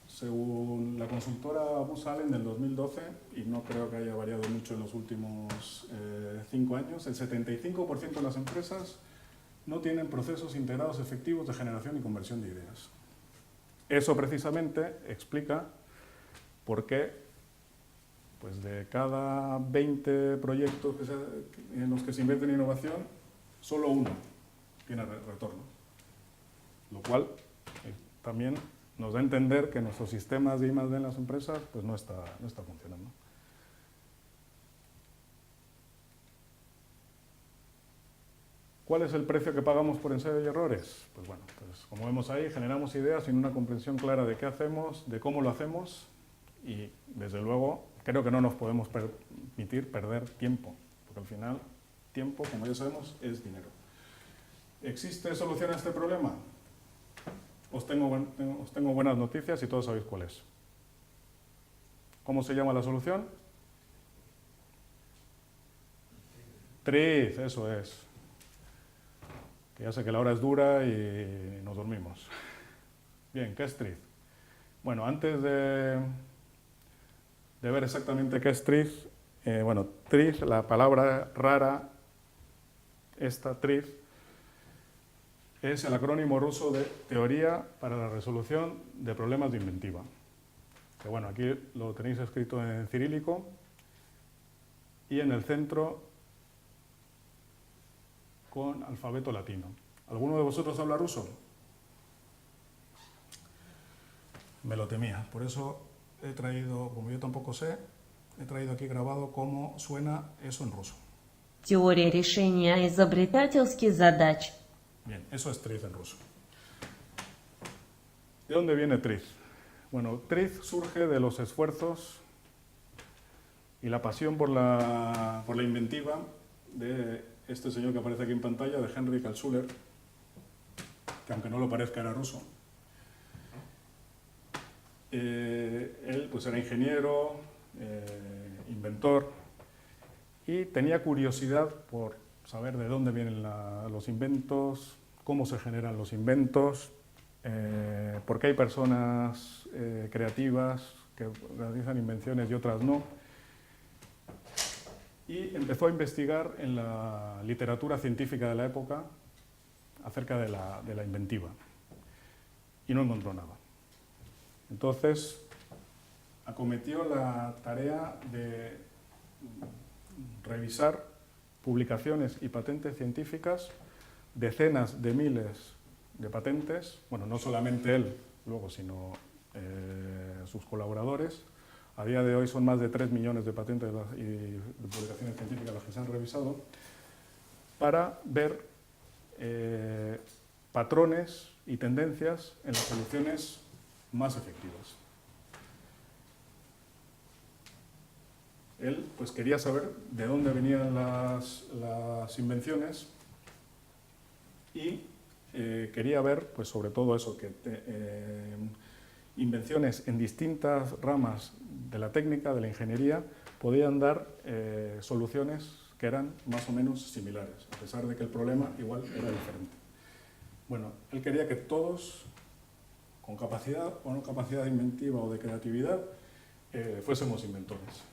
[SPEAKER 1] Según la consultora Booz Allen del 2012, y no creo que haya variado mucho en los últimos 5 años, el 75% de las empresas no tienen procesos integrados efectivos de generación y conversión de ideas. Eso precisamente explica por qué pues de cada 20 proyectos en los que se invierte en innovación, solo uno tiene retorno. Lo cual también nos da a entender que nuestros sistemas de I+D en las empresas pues no está funcionando. ¿Cuál es el precio que pagamos por ensayo y errores? Pues bueno, pues como vemos ahí, generamos ideas sin una comprensión clara de qué hacemos, de cómo lo hacemos y, desde luego, creo que no nos podemos permitir perder tiempo, porque al final, tiempo, como ya sabemos, es dinero. ¿Existe solución a este problema? Os tengo buenas noticias y todos sabéis cuál es. ¿Cómo se llama la solución? TRIZ, eso es. Que ya sé que la hora es dura y nos dormimos. Bien, ¿qué es TRIZ? Bueno, antes de ver exactamente qué es TRIZ, TRIZ, la palabra rara, esta TRIZ, es el acrónimo ruso de Teoría para la Resolución de Problemas de Inventiva. Que bueno, aquí lo tenéis escrito en cirílico y en el centro con alfabeto latino. ¿Alguno de vosotros habla ruso? Me lo temía, por eso he traído, como yo tampoco sé, he traído aquí grabado cómo suena eso en ruso.
[SPEAKER 4] Теория решения изобретательских задач.
[SPEAKER 1] Bien, eso es TRIZ en ruso. ¿De dónde viene TRIZ? Bueno, TRIZ surge de los esfuerzos y la pasión por la inventiva de este señor que aparece aquí en pantalla, de Henrik Altschuler, que aunque no lo parezca era ruso. Él pues era ingeniero, inventor, y tenía curiosidad por saber de dónde vienen los inventos, cómo se generan los inventos, por qué hay personas creativas que realizan invenciones y otras no. Y empezó a investigar en la literatura científica de la época acerca de la inventiva. Y no encontró nada. Entonces, acometió la tarea de revisar publicaciones y patentes científicas, decenas de miles de patentes, bueno, no solamente él, luego, sino sus colaboradores. A día de hoy son más de 3 millones de patentes y de publicaciones científicas las que se han revisado, para ver patrones y tendencias en las soluciones más efectivas. Él pues, quería saber de dónde venían las invenciones y quería ver, pues, sobre todo eso, invenciones en distintas ramas de la técnica, de la ingeniería, podían dar soluciones que eran más o menos similares, a pesar de que el problema igual era diferente. Bueno, él quería que todos, con capacidad o no capacidad inventiva o de creatividad, fuésemos inventores.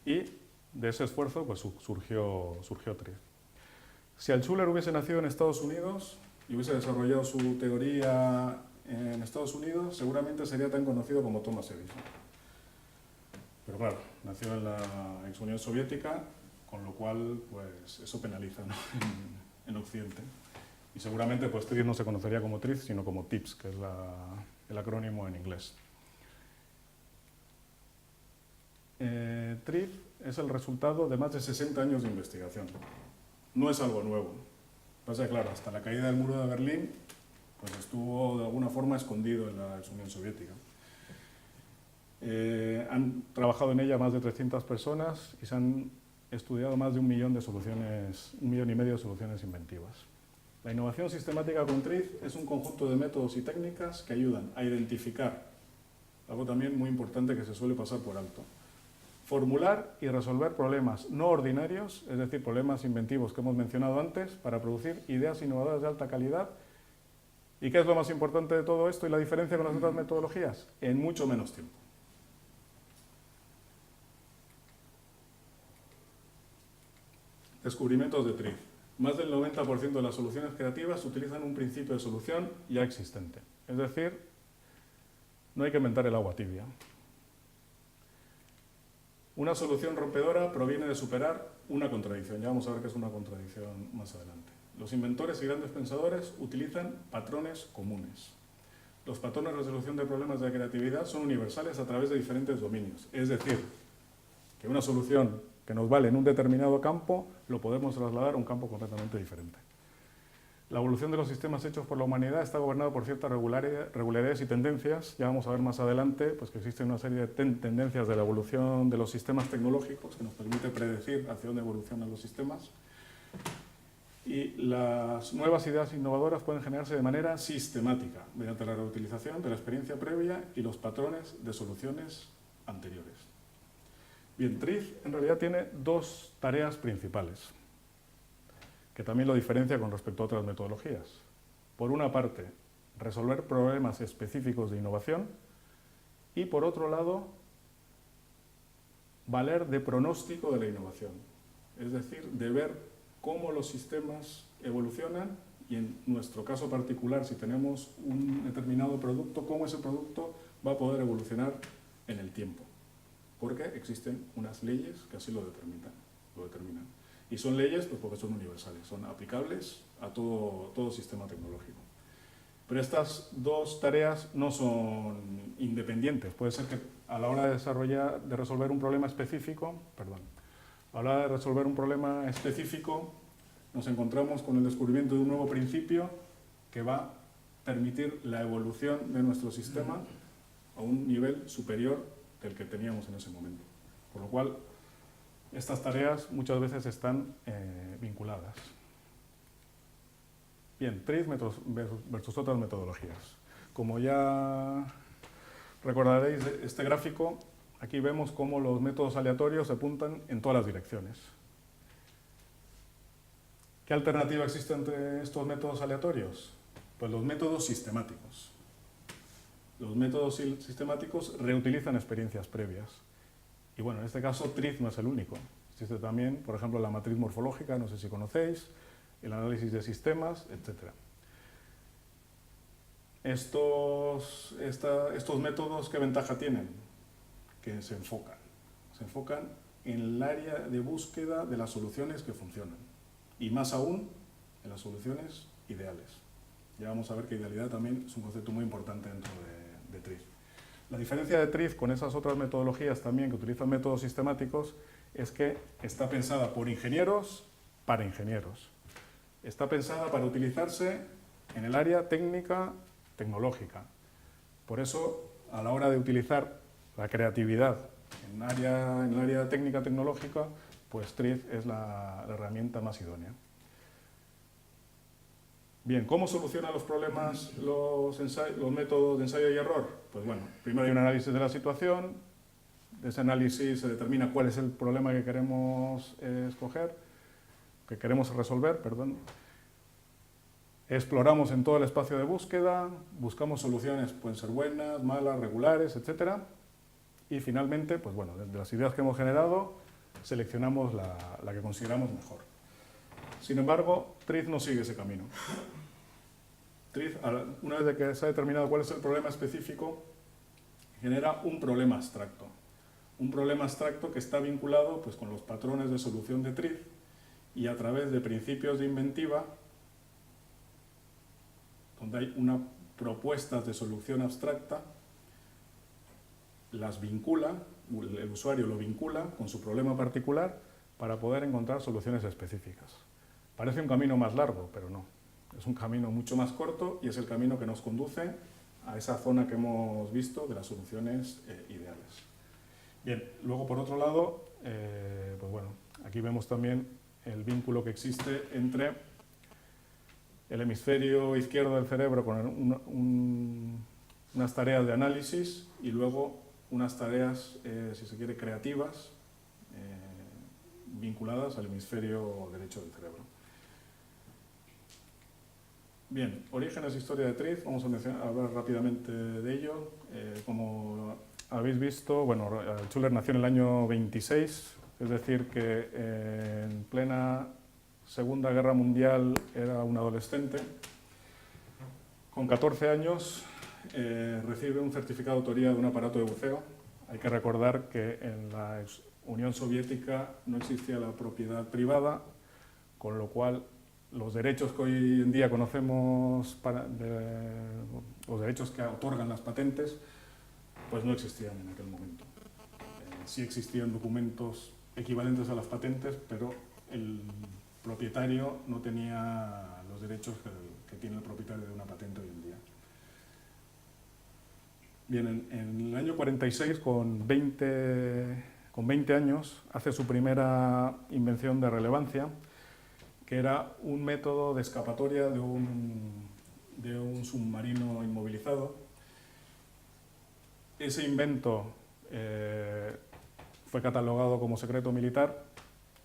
[SPEAKER 1] Y de ese esfuerzo pues, surgió TRIZ. Si Altshuler hubiese nacido en Estados Unidos y hubiese desarrollado su teoría en Estados Unidos, seguramente sería tan conocido como Thomas Edison. Pero claro, nació en la ex Unión Soviética, con lo cual pues, eso penaliza, ¿no? en Occidente. Y seguramente pues, TRIZ no se conocería como TRIZ, sino como TIPS, que es el acrónimo en inglés. TRIZ es el resultado de más de 60 años de investigación. No es algo nuevo. Pasa que, claro, hasta la caída del muro de Berlín, pues estuvo de alguna forma escondido en la ex Unión Soviética. Han trabajado en ella más de 300 personas y se han estudiado más de 1 millón de soluciones, 1,5 millones de soluciones inventivas. La innovación sistemática con TRIZ es un conjunto de métodos y técnicas que ayudan a identificar, algo también muy importante que se suele pasar por alto, formular y resolver problemas no ordinarios, es decir, problemas inventivos que hemos mencionado antes, para producir ideas innovadoras de alta calidad. ¿Y qué es lo más importante de todo esto y la diferencia con las otras metodologías? En mucho menos tiempo. Descubrimientos de TRIZ. Más del 90% de las soluciones creativas utilizan un principio de solución ya existente. Es decir, no hay que inventar el agua tibia. Una solución rompedora proviene de superar una contradicción. Ya vamos a ver qué es una contradicción más adelante. Los inventores y grandes pensadores utilizan patrones comunes. Los patrones de resolución de problemas de creatividad son universales a través de diferentes dominios. Es decir, que una solución que nos vale en un determinado campo, lo podemos trasladar a un campo completamente diferente. La evolución de los sistemas hechos por la humanidad está gobernada por ciertas regularidades y tendencias. Ya vamos a ver más adelante pues, que existen una serie de tendencias de la evolución de los sistemas tecnológicos que nos permite predecir hacia dónde evolucionan los sistemas. Y las nuevas ideas innovadoras pueden generarse de manera sistemática, mediante la reutilización de la experiencia previa y los patrones de soluciones anteriores. Bien, TRIZ en realidad tiene 2 tareas principales, que también lo diferencia con respecto a otras metodologías. Por una parte, resolver problemas específicos de innovación y, por otro lado, valer de pronóstico de la innovación. Es decir, de ver cómo los sistemas evolucionan y, en nuestro caso particular, si tenemos un determinado producto, cómo ese producto va a poder evolucionar en el tiempo. Porque existen unas leyes que así lo determinan. Y son leyes pues, porque son universales, son aplicables a todo sistema tecnológico. Pero estas 2 tareas no son independientes. Puede ser que a la hora de resolver un problema específico, nos encontramos con el descubrimiento de un nuevo principio que va a permitir la evolución de nuestro sistema a un nivel superior del que teníamos en ese momento. Por lo cual, estas tareas muchas veces están vinculadas. Bien, TRIZ versus otras metodologías. Como ya recordaréis este gráfico, aquí vemos cómo los métodos aleatorios se apuntan en todas las direcciones. ¿Qué alternativa existe entre estos métodos aleatorios? Pues los métodos sistemáticos. Los métodos sistemáticos reutilizan experiencias previas. Y bueno, en este caso TRIZ no es el único. Existe también, por ejemplo, la matriz morfológica, no sé si conocéis, el análisis de sistemas, etc. Estos métodos, ¿qué ventaja tienen? Que se enfocan en el área de búsqueda de las soluciones que funcionan. Y más aún, en las soluciones ideales. Ya vamos a ver que idealidad también es un concepto muy importante dentro de TRIZ. La diferencia de TRIZ con esas otras metodologías también que utilizan métodos sistemáticos es que está pensada por ingenieros para ingenieros. Está pensada para utilizarse en el área técnica, tecnológica. Por eso, a la hora de utilizar la creatividad en el área técnica, tecnológica, pues TRIZ es la herramienta más idónea. Bien, ¿cómo solucionan los problemas los métodos de ensayo y error? Pues bueno, primero hay un análisis de la situación, de ese análisis se determina cuál es el problema que queremos resolver, perdón. Exploramos en todo el espacio de búsqueda, buscamos soluciones, pueden ser buenas, malas, regulares, etc. Y finalmente, pues bueno, de las ideas que hemos generado, seleccionamos la que consideramos mejor. Sin embargo, TRIZ no sigue ese camino. TRIZ, una vez que se ha determinado cuál es el problema específico, genera un problema abstracto. Un problema abstracto que está vinculado pues, con los patrones de solución de TRIZ y a través de principios de inventiva, donde hay unas propuestas de solución abstracta, las vincula, el usuario lo vincula con su problema particular para poder encontrar soluciones específicas. Parece un camino más largo, pero no. Es un camino mucho más corto y es el camino que nos conduce a esa zona que hemos visto de las soluciones ideales. Bien, luego por otro lado, pues bueno, aquí vemos también el vínculo que existe entre el hemisferio izquierdo del cerebro con unas tareas de análisis y luego unas tareas, si se quiere, creativas, vinculadas al hemisferio derecho del cerebro. Bien, orígenes e historia de TRIZ, vamos a hablar rápidamente de ello. Como habéis visto, bueno, Altschuler nació en el año 26, es decir, que en plena Segunda Guerra Mundial era un adolescente. Con 14 años recibe un certificado de autoría de un aparato de buceo. Hay que recordar que en la Unión Soviética no existía la propiedad privada, con lo cual los derechos que hoy en día conocemos, los derechos que otorgan las patentes, pues no existían en aquel momento. Sí existían documentos equivalentes a las patentes, pero el propietario no tenía los derechos que tiene el propietario de una patente hoy en día. Bien, en el año 46, con 20 años, hace su primera invención de relevancia, que era un método de escapatoria de un submarino inmovilizado. Ese invento fue catalogado como secreto militar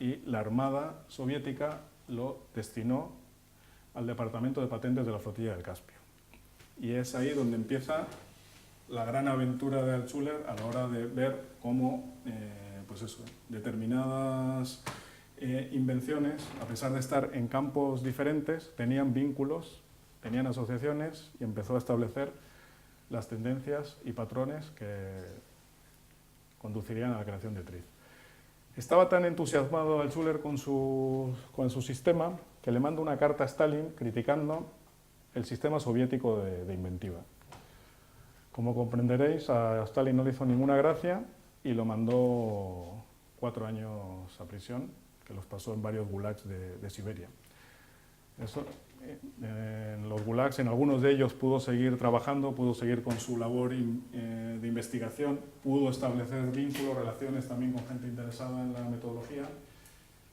[SPEAKER 1] y la Armada soviética lo destinó al Departamento de Patentes de la Flotilla del Caspio. Y es ahí donde empieza la gran aventura de Altschuler a la hora de ver cómo pues eso, determinadas invenciones, a pesar de estar en campos diferentes, tenían vínculos, tenían asociaciones y empezó a establecer las tendencias y patrones que conducirían a la creación de TRIZ. Estaba tan entusiasmado Altschuler con su sistema que le manda una carta a Stalin criticando el sistema soviético de inventiva. Como comprenderéis, a Stalin no le hizo ninguna gracia y lo mandó 4 años a prisión, que los pasó en varios gulags de Siberia. En los gulags, en algunos de ellos pudo seguir trabajando, pudo seguir con su labor de investigación, pudo establecer vínculos, relaciones también con gente interesada en la metodología.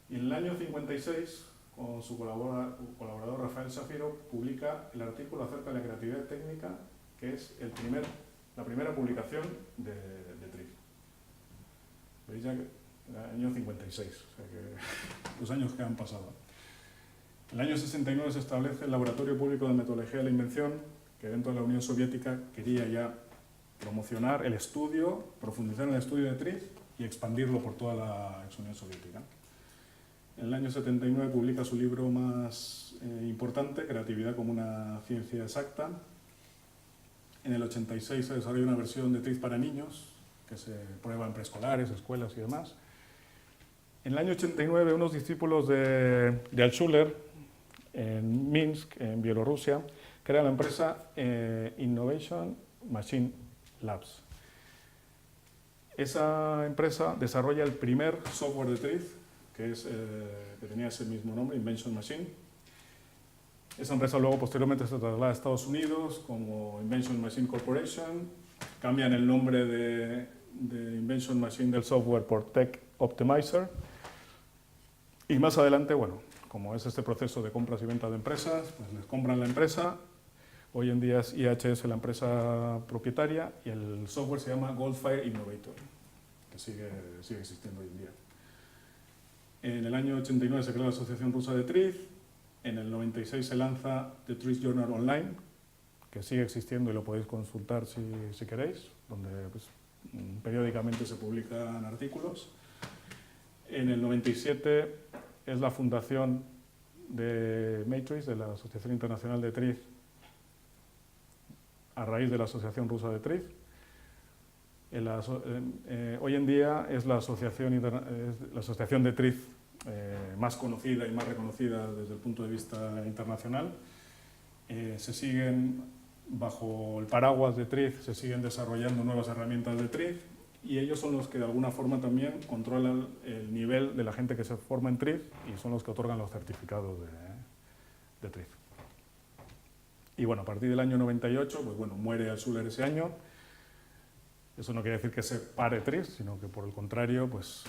[SPEAKER 1] Y en el año 56, con su colaborador Rafael Shapiro, publica el artículo acerca de la creatividad técnica, que es la primera publicación de TRIZ. Veis ya que el año 56, o sea que los años que han pasado. En el año 69 se establece el Laboratorio Público de Metodología de la Invención, que dentro de la Unión Soviética quería ya promocionar el estudio, profundizar en el estudio de TRIZ y expandirlo por toda la ex Unión Soviética. En el año 79 publica su libro más importante, Creatividad como una ciencia exacta. En el 86 se desarrolla una versión de TRIZ para niños, que se prueba en preescolares, escuelas y demás. En el año 89, unos discípulos de Altschuler, en Minsk, en Bielorrusia, crean la empresa Innovation Machine Labs. Esa empresa desarrolla el primer software de TRIZ, que tenía ese mismo nombre, Invention Machine. Esa empresa luego posteriormente se traslada a Estados Unidos como Invention Machine Corporation, cambian el nombre de Invention Machine del software por Tech Optimizer y más adelante, bueno, como es este proceso de compras y ventas de empresas, pues les compran la empresa. Hoy en día es IHS la empresa propietaria y el software se llama Goldfire Innovator, que sigue existiendo hoy en día. En el año 89 se crea la Asociación Rusa de TRIZ, en el 96 se lanza The TRIZ Journal Online, que sigue existiendo y lo podéis consultar si queréis, donde pues, periódicamente se publican artículos. En el 97 es la fundación de Matrix, de la Asociación Internacional de TRIZ, a raíz de la Asociación Rusa de TRIZ. Hoy en día es la asociación de TRIZ más conocida y más reconocida desde el punto de vista internacional. Se siguen, bajo el paraguas de TRIZ, se siguen desarrollando nuevas herramientas de TRIZ y ellos son los que de alguna forma también controlan el nivel de la gente que se forma en TRIZ y son los que otorgan los certificados de TRIZ. Y bueno, a partir del año 98, pues bueno, muere Altshuler ese año. Eso no quiere decir que se pare TRIZ, sino que por el contrario, pues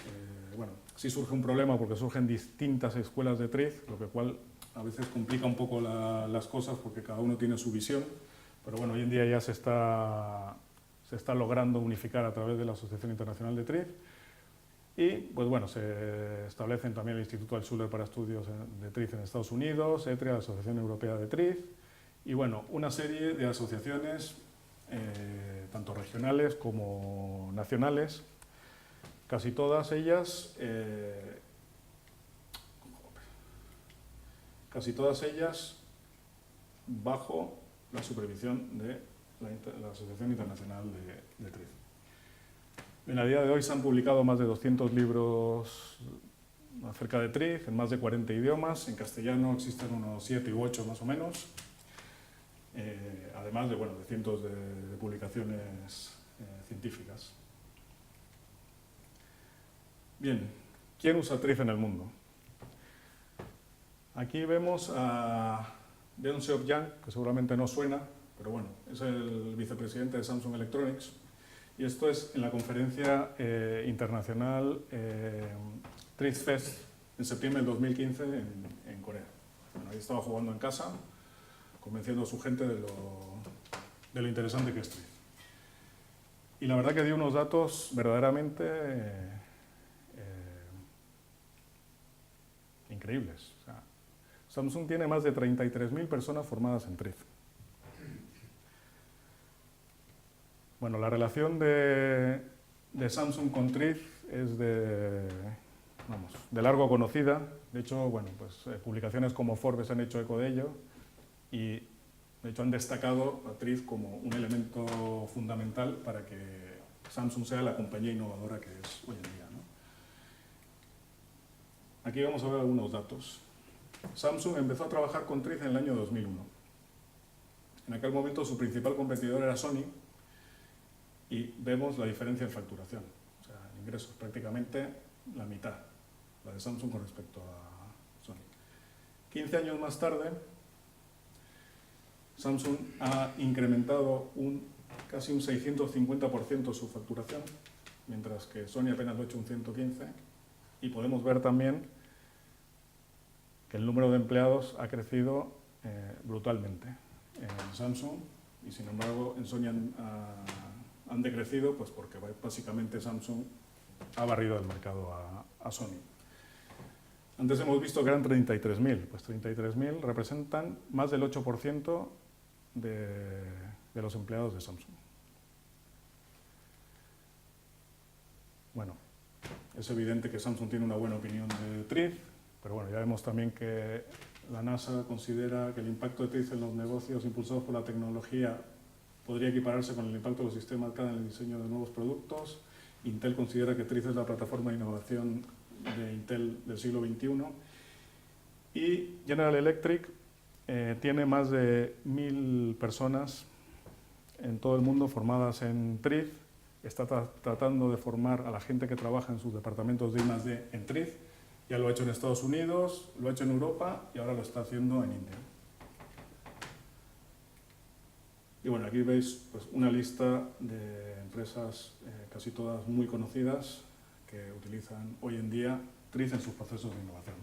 [SPEAKER 1] bueno, sí surge un problema porque surgen distintas escuelas de TRIZ, lo que cual a veces complica un poco las cosas porque cada uno tiene su visión, pero bueno, hoy en día ya se está logrando unificar a través de la Asociación Internacional de TRIZ y pues bueno, se establecen también el Instituto Altshuler para Estudios de TRIZ en Estados Unidos, ETRIA, la Asociación Europea de TRIZ y bueno, una serie de asociaciones tanto regionales como nacionales, casi todas ellas bajo la supervisión de la Asociación Internacional de TRIZ. En el día de hoy se han publicado más de 200 libros acerca de TRIZ en más de 40 idiomas, en castellano existen unos 7 u 8 más o menos, además de, bueno, de cientos de publicaciones científicas. Bien, ¿quién usa TRIZ en el mundo? Aquí vemos a Deon Seok Jang, que seguramente no suena, pero bueno, es el vicepresidente de Samsung Electronics, y esto es en la conferencia internacional TRIZ Fest en septiembre del 2015 en Corea. Bueno, ahí estaba jugando en casa, convenciendo a su gente de lo interesante que es TRIZ. Y la verdad que dio unos datos verdaderamente increíbles. O sea, Samsung tiene más de 33.000 personas formadas en TRIZ. Bueno, la relación de Samsung con TRIZ es de largo conocida. De hecho, bueno, pues, publicaciones como Forbes han hecho eco de ello y de hecho han destacado a TRIZ como un elemento fundamental para que Samsung sea la compañía innovadora que es hoy en día, ¿no? Aquí vamos a ver algunos datos. Samsung empezó a trabajar con TRIZ en el año 2001. En aquel momento su principal competidor era Sony y vemos la diferencia en facturación, o sea, en ingresos, prácticamente la mitad, la de Samsung con respecto a Sony. 15 años más tarde, Samsung ha incrementado casi un 650% su facturación, mientras que Sony apenas lo ha hecho un 115%, y podemos ver también que el número de empleados ha crecido brutalmente en Samsung, y sin embargo en Sony han decrecido, pues porque básicamente Samsung ha barrido el mercado a Sony. Antes hemos visto que eran 33.000, pues 33.000 representan más del 8% de los empleados de Samsung. Bueno, es evidente que Samsung tiene una buena opinión de TRIZ, pero bueno, ya vemos también que la NASA considera que el impacto de TRIZ en los negocios impulsados por la tecnología podría equipararse con el impacto de los sistemas CAD en el diseño de nuevos productos. Intel considera que TRIZ es la plataforma de innovación de Intel del siglo XXI. Y General Electric tiene más de 1.000 personas en todo el mundo formadas en TRIZ. Está tratando de formar a la gente que trabaja en sus departamentos de I+D en TRIZ. Ya lo ha hecho en Estados Unidos, lo ha hecho en Europa y ahora lo está haciendo en India. Y bueno, aquí veis pues, una lista de empresas, casi todas muy conocidas, que utilizan hoy en día TRIZ en sus procesos de innovación.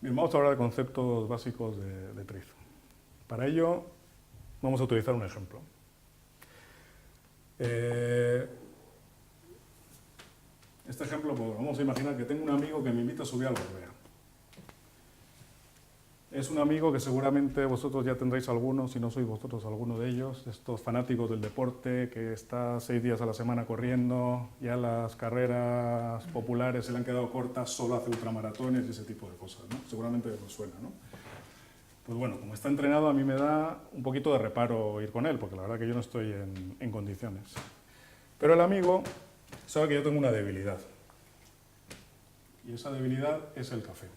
[SPEAKER 1] Bien, vamos a hablar de conceptos básicos de TRIZ. Para ello, vamos a utilizar un ejemplo. Este ejemplo, pues, vamos a imaginar que tengo un amigo que me invita a subir al Gorbea. Es un amigo que seguramente vosotros ya tendréis algunos, si no sois vosotros alguno de ellos, estos fanáticos del deporte, que está 6 días a la semana corriendo, ya las carreras populares se le han quedado cortas, solo hace ultramaratones y ese tipo de cosas, ¿no? Seguramente os suena, ¿no? Pues bueno, como está entrenado, a mí me da un poquito de reparo ir con él, porque la verdad que yo no estoy en condiciones. Pero el amigo sabe que yo tengo una debilidad, y esa debilidad es el café.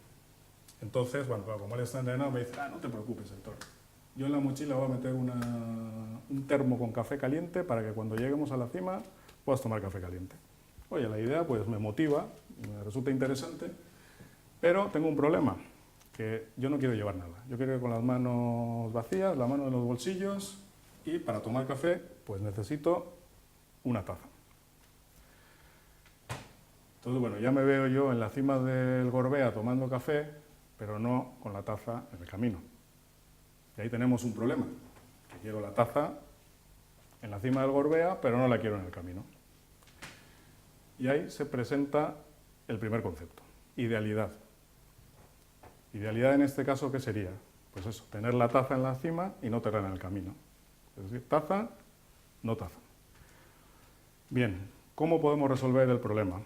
[SPEAKER 1] Entonces, bueno, como él está entrenado, me dice, no te preocupes, Héctor. Yo en la mochila voy a meter un termo con café caliente para que cuando lleguemos a la cima puedas tomar café caliente. Oye, la idea pues me motiva, me resulta interesante, pero tengo un problema, que yo no quiero llevar nada. Yo quiero ir con las manos vacías, la mano en los bolsillos, y para tomar café pues necesito una taza. Entonces, bueno, ya me veo yo en la cima del Gorbea tomando café, pero no con la taza en el camino. Y ahí tenemos un problema, que quiero la taza en la cima del Gorbea, pero no la quiero en el camino. Y ahí se presenta el primer concepto, idealidad. Idealidad en este caso, ¿qué sería? Pues eso, tener la taza en la cima y no tenerla en el camino. Es decir, taza, no taza. Bien, ¿cómo podemos resolver el problema?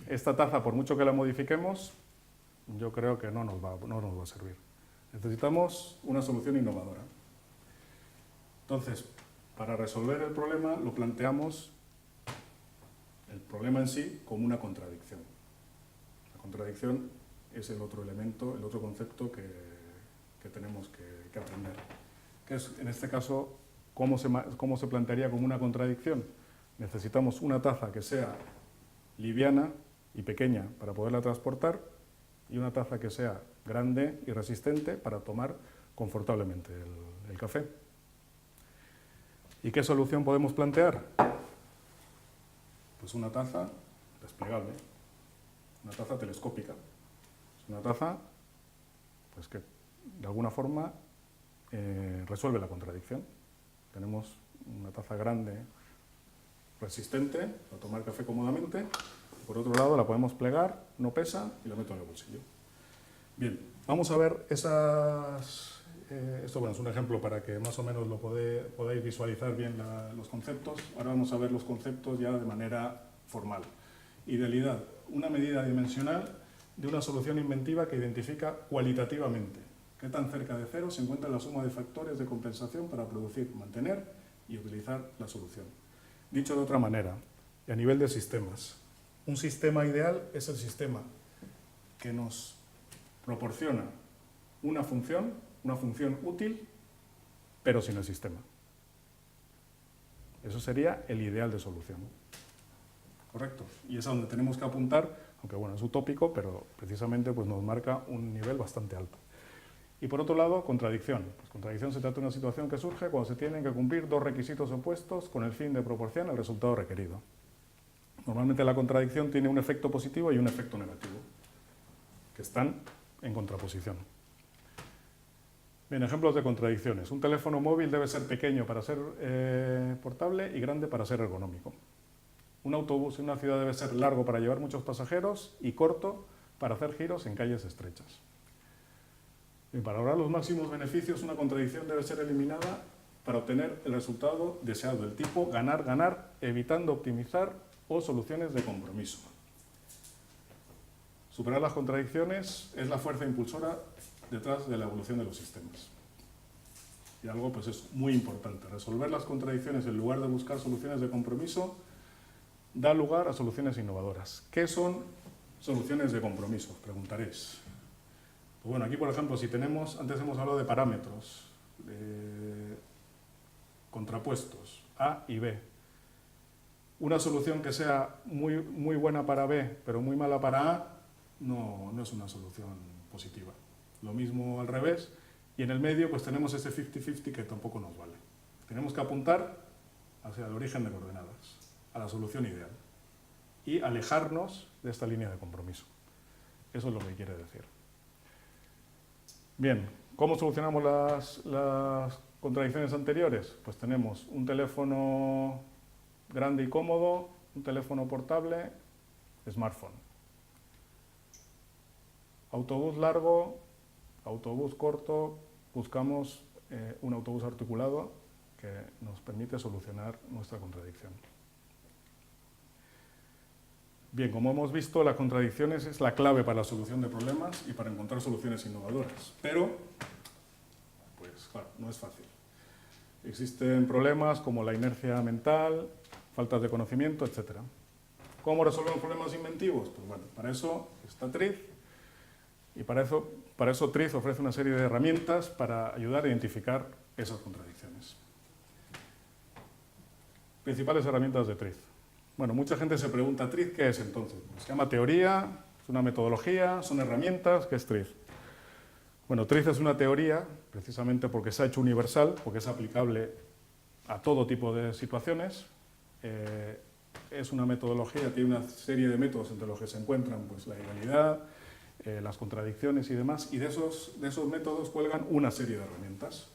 [SPEAKER 1] Esta taza, por mucho que la modifiquemos, yo creo que no nos va a servir. Necesitamos una solución innovadora. Entonces, para resolver el problema, lo planteamos, el problema en sí, como una contradicción. La contradicción es el otro elemento, el otro concepto que tenemos que aprender. Que es, en este caso, ¿cómo se plantearía como una contradicción? Necesitamos una taza que sea liviana y pequeña para poderla transportar y una taza que sea grande y resistente para tomar confortablemente el café. ¿Y qué solución podemos plantear? Pues una taza desplegable, una taza telescópica. Es una taza pues que de alguna forma resuelve la contradicción. Tenemos una taza grande, resistente, para tomar café cómodamente. Por otro lado, la podemos plegar, no pesa y la meto en el bolsillo. Bien, vamos a ver esas... esto bueno, es un ejemplo para que más o menos lo podáis visualizar bien los conceptos. Ahora vamos a ver los conceptos ya de manera formal. Idealidad, una medida dimensional de una solución inventiva que identifica cualitativamente qué tan cerca de cero se encuentra la suma de factores de compensación para producir, mantener y utilizar la solución. Dicho de otra manera, y a nivel de sistemas, un sistema ideal es el sistema que nos proporciona una función útil, pero sin el sistema. Eso sería el ideal de solución. ¿Correcto? Y es a donde tenemos que apuntar, aunque bueno, es utópico, pero precisamente pues, nos marca un nivel bastante alto. Y por otro lado, contradicción. Pues contradicción se trata de una situación que surge cuando se tienen que cumplir dos requisitos opuestos con el fin de proporcionar el resultado requerido. Normalmente la contradicción tiene un efecto positivo y un efecto negativo, que están en contraposición. Bien, ejemplos de contradicciones. Un teléfono móvil debe ser pequeño para ser portable y grande para ser ergonómico. Un autobús en una ciudad debe ser largo para llevar muchos pasajeros y corto para hacer giros en calles estrechas. Bien, para lograr los máximos beneficios, una contradicción debe ser eliminada para obtener el resultado deseado, del tipo ganar-ganar, evitando optimizar o soluciones de compromiso. Superar las contradicciones es la fuerza impulsora detrás de la evolución de los sistemas. Y algo pues es muy importante, resolver las contradicciones en lugar de buscar soluciones de compromiso da lugar a soluciones innovadoras. ¿Qué son soluciones de compromiso? Os preguntaréis. Pues bueno, aquí por ejemplo, si tenemos, antes hemos hablado de parámetros, de contrapuestos, A y B. Una solución que sea muy buena para B, pero muy mala para A, no es una solución positiva. Lo mismo al revés, y en el medio pues tenemos ese 50-50 que tampoco nos vale. Tenemos que apuntar hacia el origen de coordenadas, a la solución ideal, y alejarnos de esta línea de compromiso. Eso es lo que quiere decir. Bien, ¿cómo solucionamos las contradicciones anteriores? Pues tenemos un teléfono grande y cómodo, un teléfono portable, smartphone. Autobús largo, autobús corto, buscamos un autobús articulado que nos permite solucionar nuestra contradicción. Bien, como hemos visto, las contradicciones es la clave para la solución de problemas y para encontrar soluciones innovadoras. Pero, pues claro, no es fácil. Existen problemas como la inercia mental, faltas de conocimiento, etc. ¿Cómo resolvemos problemas inventivos? Pues bueno, para eso está TRIZ, y para eso TRIZ ofrece una serie de herramientas para ayudar a identificar esas contradicciones. Principales herramientas de TRIZ. Bueno, mucha gente se pregunta, ¿TRIZ qué es entonces? Se llama teoría, es una metodología, son herramientas, ¿qué es TRIZ? Bueno, TRIZ es una teoría, precisamente porque se ha hecho universal, porque es aplicable a todo tipo de situaciones. Es una metodología, tiene una serie de métodos entre los que se encuentran pues, la idealidad, las contradicciones y demás, y de esos métodos cuelgan una serie de herramientas.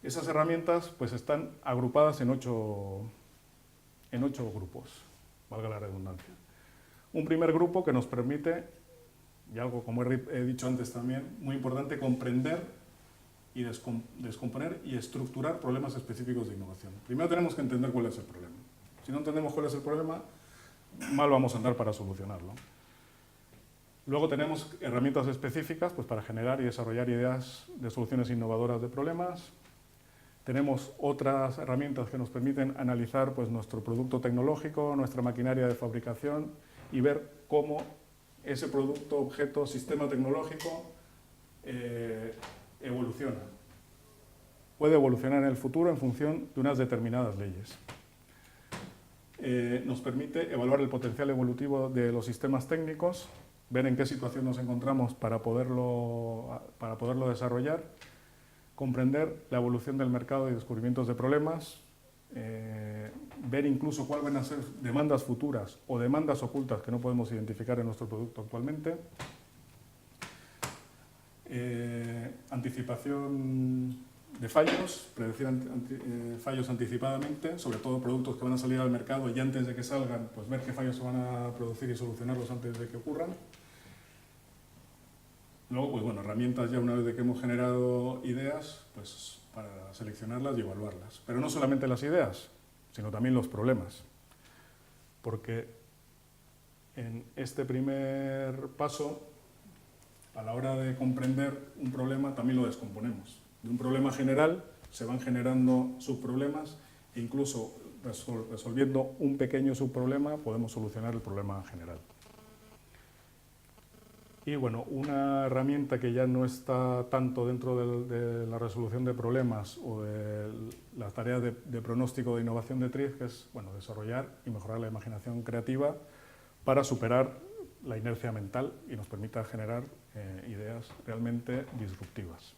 [SPEAKER 1] Esas herramientas pues, están agrupadas en ocho grupos, valga la redundancia. Un primer grupo que nos permite, y algo como he dicho antes también, muy importante, comprender y descomponer y estructurar problemas específicos de innovación. Primero tenemos que entender cuál es el problema. Si no entendemos cuál es el problema, mal vamos a andar para solucionarlo. Luego tenemos herramientas específicas pues, para generar y desarrollar ideas de soluciones innovadoras de problemas. Tenemos otras herramientas que nos permiten analizar pues, nuestro producto tecnológico, nuestra maquinaria de fabricación y ver cómo ese producto, objeto, sistema tecnológico evoluciona. Puede evolucionar en el futuro en función de unas determinadas leyes. Nos permite evaluar el potencial evolutivo de los sistemas técnicos, ver en qué situación nos encontramos para poderlo desarrollar, comprender la evolución del mercado y descubrimientos de problemas, ver incluso cuáles van a ser demandas futuras o demandas ocultas que no podemos identificar en nuestro producto actualmente, anticipación de fallos, predecir fallos anticipadamente, sobre todo productos que van a salir al mercado y antes de que salgan, pues ver qué fallos se van a producir y solucionarlos antes de que ocurran. Luego, pues bueno, herramientas ya una vez de que hemos generado ideas, pues para seleccionarlas y evaluarlas. Pero no solamente las ideas, sino también los problemas. Porque en este primer paso, a la hora de comprender un problema, también lo descomponemos. De un problema general se van generando subproblemas e incluso resolviendo un pequeño subproblema podemos solucionar el problema general. Y bueno, una herramienta que ya no está tanto dentro de la resolución de problemas o de las tareas de pronóstico de innovación de TRIZ, que es bueno, desarrollar y mejorar la imaginación creativa para superar la inercia mental y nos permita generar ideas realmente disruptivas.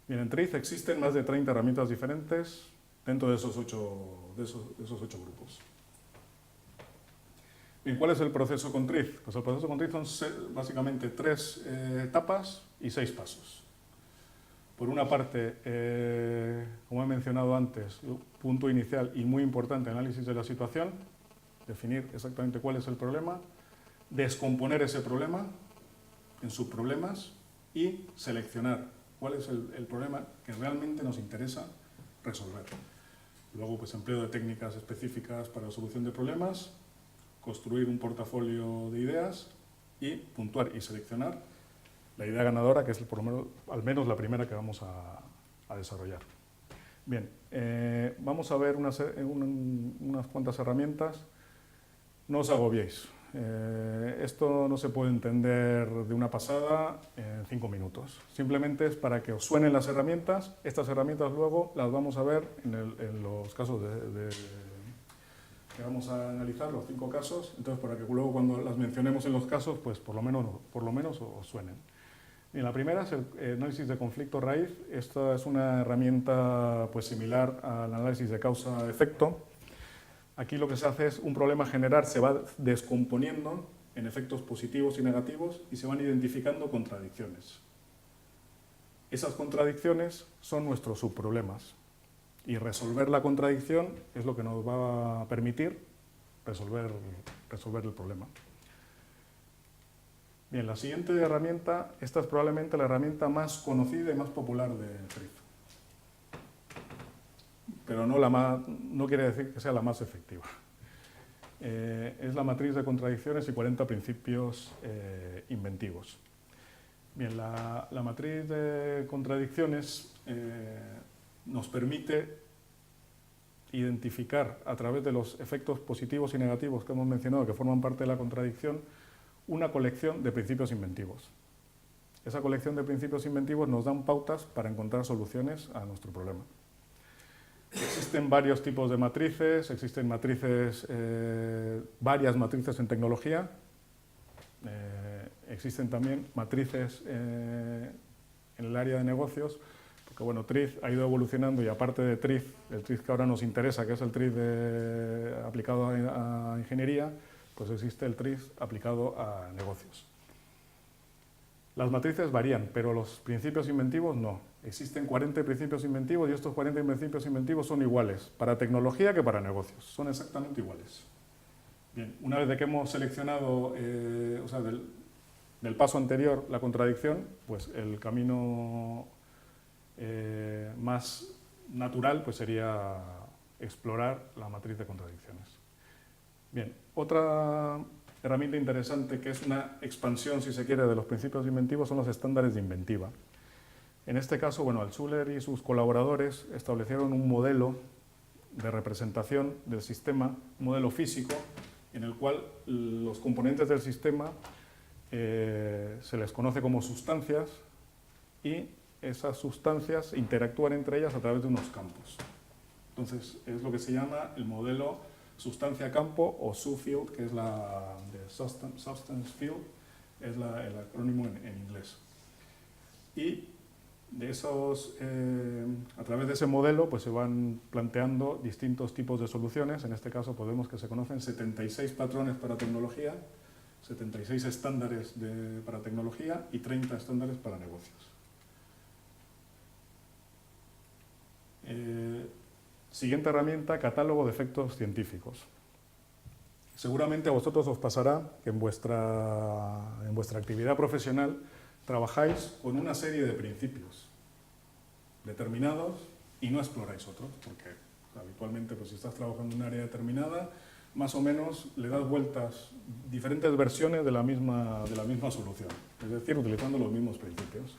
[SPEAKER 1] Bien, en TRIZ existen más de 30 herramientas diferentes dentro de esos ocho grupos. Bien, ¿cuál es el proceso con TRIZ? Pues el proceso con TRIZ son básicamente 3 etapas y 6 pasos. Por una parte, como he mencionado antes, punto inicial y muy importante, análisis de la situación, definir exactamente cuál es el problema, descomponer ese problema en subproblemas y seleccionar cuál es el problema que realmente nos interesa resolver. Luego, pues empleo de técnicas específicas para la solución de problemas, construir un portafolio de ideas y puntuar y seleccionar la idea ganadora, que es por lo menos, al menos la primera que vamos a desarrollar. Bien, vamos a ver unas cuantas herramientas. No os agobiéis. Esto no se puede entender de una pasada en 5 minutos. Simplemente es para que os suenen las herramientas. Estas herramientas luego las vamos a ver en los casos que vamos a analizar, los 5 casos. Entonces, para que luego cuando las mencionemos en los casos, pues por lo menos os suenen. Y la primera es el análisis de conflicto raíz. Esta es una herramienta pues, similar al análisis de causa-efecto. Aquí lo que se hace es un problema general, se va descomponiendo en efectos positivos y negativos y se van identificando contradicciones. Esas contradicciones son nuestros subproblemas y resolver la contradicción es lo que nos va a permitir resolver el problema. Bien, la siguiente herramienta, esta es probablemente la herramienta más conocida y más popular de TRIZ. Pero no quiere decir que sea la más efectiva. Es la matriz de contradicciones y 40 principios inventivos. Bien, la matriz de contradicciones nos permite identificar a través de los efectos positivos y negativos que hemos mencionado, que forman parte de la contradicción, una colección de principios inventivos. Esa colección de principios inventivos nos dan pautas para encontrar soluciones a nuestro problema. Existen varios tipos de matrices, existen varias matrices en tecnología, existen también matrices en el área de negocios, porque bueno, TRIZ ha ido evolucionando y aparte de TRIZ, el TRIZ que ahora nos interesa, que es el TRIZ aplicado a ingeniería, pues existe el TRIZ aplicado a negocios. Las matrices varían, pero los principios inventivos no. Existen 40 principios inventivos y estos 40 principios inventivos son iguales para tecnología que para negocios. Son exactamente iguales. Bien, una vez de que hemos seleccionado, del paso anterior, la contradicción, pues el camino más natural pues sería explorar la matriz de contradicciones. Bien, otra herramienta interesante que es una expansión, si se quiere, de los principios inventivos son los estándares de inventiva. En este caso, bueno, Altshuler y sus colaboradores establecieron un modelo de representación del sistema, un modelo físico, en el cual los componentes del sistema se les conoce como sustancias y esas sustancias interactúan entre ellas a través de unos campos. Entonces, es lo que se llama el modelo sustancia-campo o SUFIELD, que es la de Substance Field, es el acrónimo en inglés. Y de a través de ese modelo pues se van planteando distintos tipos de soluciones. En este caso podemos que se conocen 76 patrones para tecnología, 76 estándares para tecnología y 30 estándares para negocios. Siguiente herramienta, catálogo de efectos científicos. Seguramente a vosotros os pasará que en vuestra actividad profesional trabajáis con una serie de principios determinados y no exploráis otros, porque habitualmente pues, si estás trabajando en un área determinada, más o menos le das vueltas, diferentes versiones de la misma solución, es decir, utilizando los mismos principios.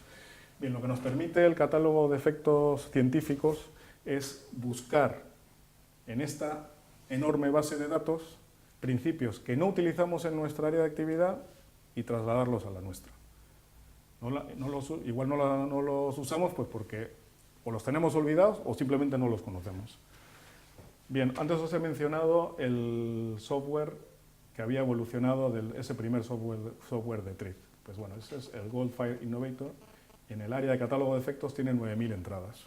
[SPEAKER 1] Bien, lo que nos permite el catálogo de efectos científicos es buscar en esta enorme base de datos principios que no utilizamos en nuestra área de actividad y trasladarlos a la nuestra. Igual no los usamos pues porque o los tenemos olvidados o simplemente no los conocemos. Bien, antes os he mencionado el software que había evolucionado ese primer software de TRIZ. Pues bueno, ese es el Goldfire Innovator. En el área de catálogo de efectos tiene 9.000 entradas.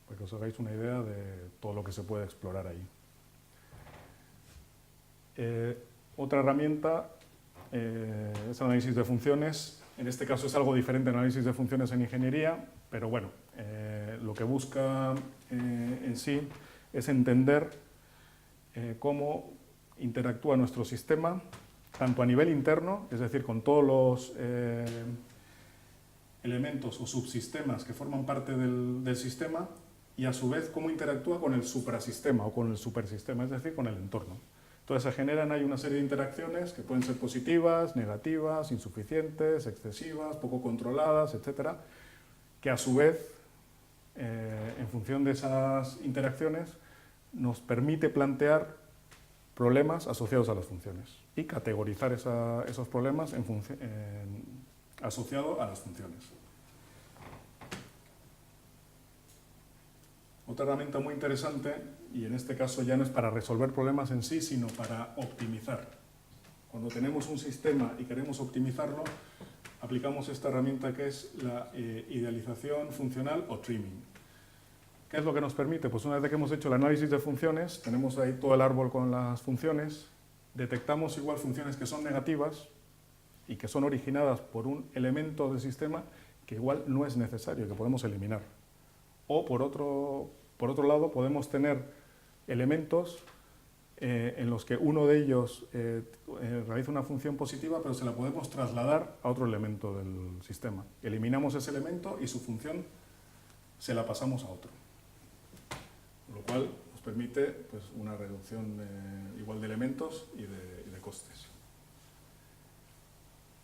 [SPEAKER 1] Para que os hagáis una idea de todo lo que se puede explorar ahí. Otra herramienta es análisis de funciones. En este caso es algo diferente al análisis de funciones en ingeniería, pero bueno, lo que busca en sí es entender cómo interactúa nuestro sistema, tanto a nivel interno, es decir, con todos los elementos o subsistemas que forman parte del sistema, y a su vez cómo interactúa con el suprasistema o con el supersistema, es decir, con el entorno. Entonces se generan ahí una serie de interacciones que pueden ser positivas, negativas, insuficientes, excesivas, poco controladas, etcétera, que a su vez, en función de esas interacciones, nos permite plantear problemas asociados a las funciones y categorizar esos problemas asociados a las funciones. Otra herramienta muy interesante, y en este caso ya no es para resolver problemas en sí, sino para optimizar. Cuando tenemos un sistema y queremos optimizarlo, aplicamos esta herramienta que es la idealización funcional o trimming. ¿Qué es lo que nos permite? Pues una vez que hemos hecho el análisis de funciones, tenemos ahí todo el árbol con las funciones detectamos igual funciones que son negativas y que son originadas por un elemento del sistema que igual no es necesario, que podemos eliminar. O por otro lado podemos tener elementos en los que uno de ellos realiza una función positiva, pero se la podemos trasladar a otro elemento del sistema. Eliminamos ese elemento y su función se la pasamos a otro. Lo cual nos permite pues, una reducción igual de elementos y de costes.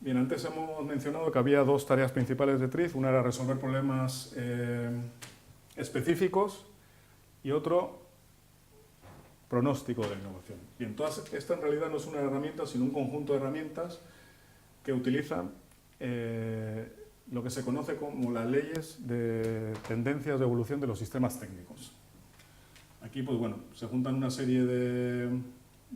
[SPEAKER 1] Bien, antes hemos mencionado que había dos tareas principales de TRIZ. Una era resolver problemas específicos y otro pronóstico de la innovación. Bien, esta en realidad no es una herramienta, sino un conjunto de herramientas que utilizan lo que se conoce como las leyes de tendencias de evolución de los sistemas técnicos. Aquí, pues bueno, se juntan una serie de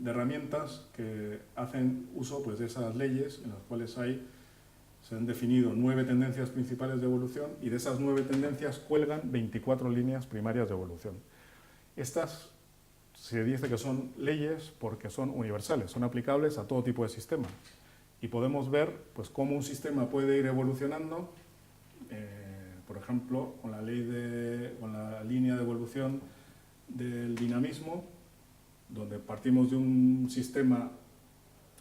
[SPEAKER 1] herramientas que hacen uso pues, de esas leyes en las cuales se han definido 9 tendencias principales de evolución y de esas 9 tendencias cuelgan 24 líneas primarias de evolución. Estas se dice que son leyes porque son universales, son aplicables a todo tipo de sistema. Y podemos ver pues, cómo un sistema puede ir evolucionando, por ejemplo, con la línea de evolución del dinamismo, donde partimos de un sistema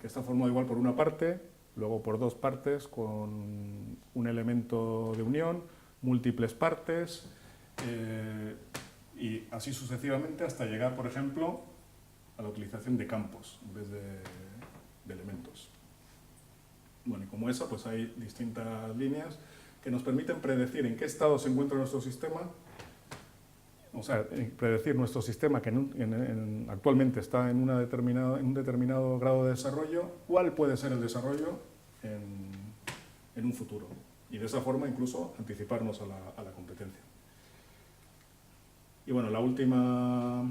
[SPEAKER 1] que está formado igual por una parte, luego por dos partes con un elemento de unión, múltiples partes, y así sucesivamente hasta llegar, por ejemplo, a la utilización de campos en vez de elementos. Bueno, y como esa, pues hay distintas líneas que nos permiten predecir en qué estado se encuentra nuestro sistema, o sea, predecir nuestro sistema que actualmente está en un determinado grado de desarrollo, cuál puede ser el desarrollo en un futuro. Y de esa forma incluso anticiparnos a la competencia. Y bueno, la última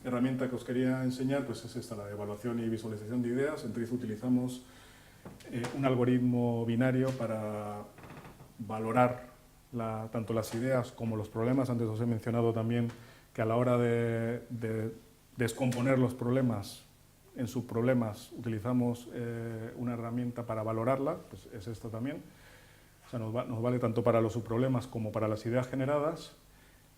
[SPEAKER 1] herramienta que os quería enseñar pues es esta, la de evaluación y visualización de ideas. En TRIZ utilizamos un algoritmo binario para valorar tanto las ideas como los problemas. Antes os he mencionado también que a la hora de descomponer los problemas en subproblemas utilizamos una herramienta para valorarla, pues es esta también. O sea, nos vale tanto para los subproblemas como para las ideas generadas.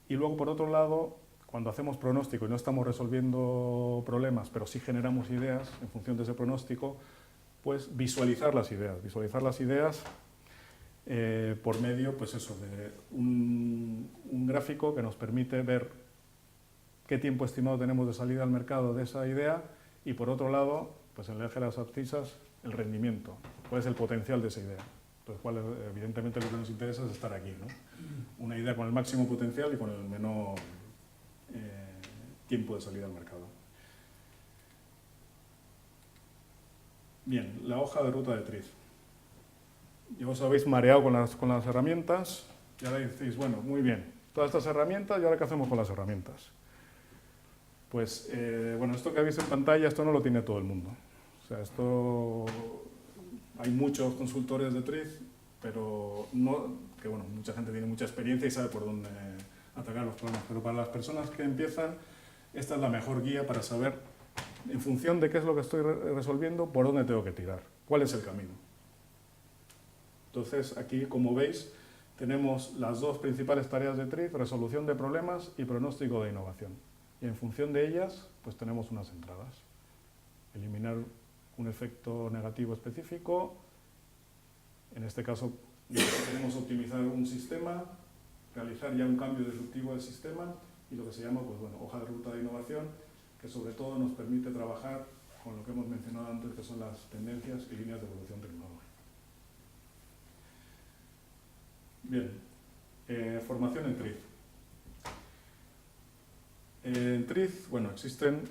[SPEAKER 1] Y luego, por otro lado, cuando hacemos pronóstico y no estamos resolviendo problemas, pero sí generamos ideas en función de ese pronóstico, pues visualizar las ideas. Visualizar las ideas por medio, pues eso, de un gráfico que nos permite ver qué tiempo estimado tenemos de salida al mercado de esa idea y, por otro lado, pues en el eje de las abscisas, el rendimiento, cuál es el potencial de esa idea. Entonces, evidentemente lo que nos interesa es estar aquí, ¿no? Una idea con el máximo potencial y con el menor tiempo de salida al mercado. Bien, la hoja de ruta de TRIZ. Ya os habéis mareado con las herramientas y ahora decís, bueno, muy bien, todas estas herramientas, ¿y ahora qué hacemos con las herramientas? Pues, bueno, esto que veis en pantalla, esto no lo tiene todo el mundo. O sea, hay muchos consultores de TRIZ, pero bueno, mucha gente tiene mucha experiencia y sabe por dónde atacar los problemas. Pero para las personas que empiezan, esta es la mejor guía para saber, en función de qué es lo que estoy resolviendo, por dónde tengo que tirar, cuál es el camino. Entonces, aquí, como veis, tenemos las dos principales tareas de TRIZ, resolución de problemas y pronóstico de innovación. Y en función de ellas, pues tenemos unas entradas. Eliminar un efecto negativo específico, en este caso queremos optimizar un sistema, realizar ya un cambio disruptivo del sistema y lo que se llama pues, bueno, hoja de ruta de innovación, que sobre todo nos permite trabajar con lo que hemos mencionado antes, que son las tendencias y líneas de evolución tecnológica. Bien, formación en TRIZ. En TRIZ, bueno, existen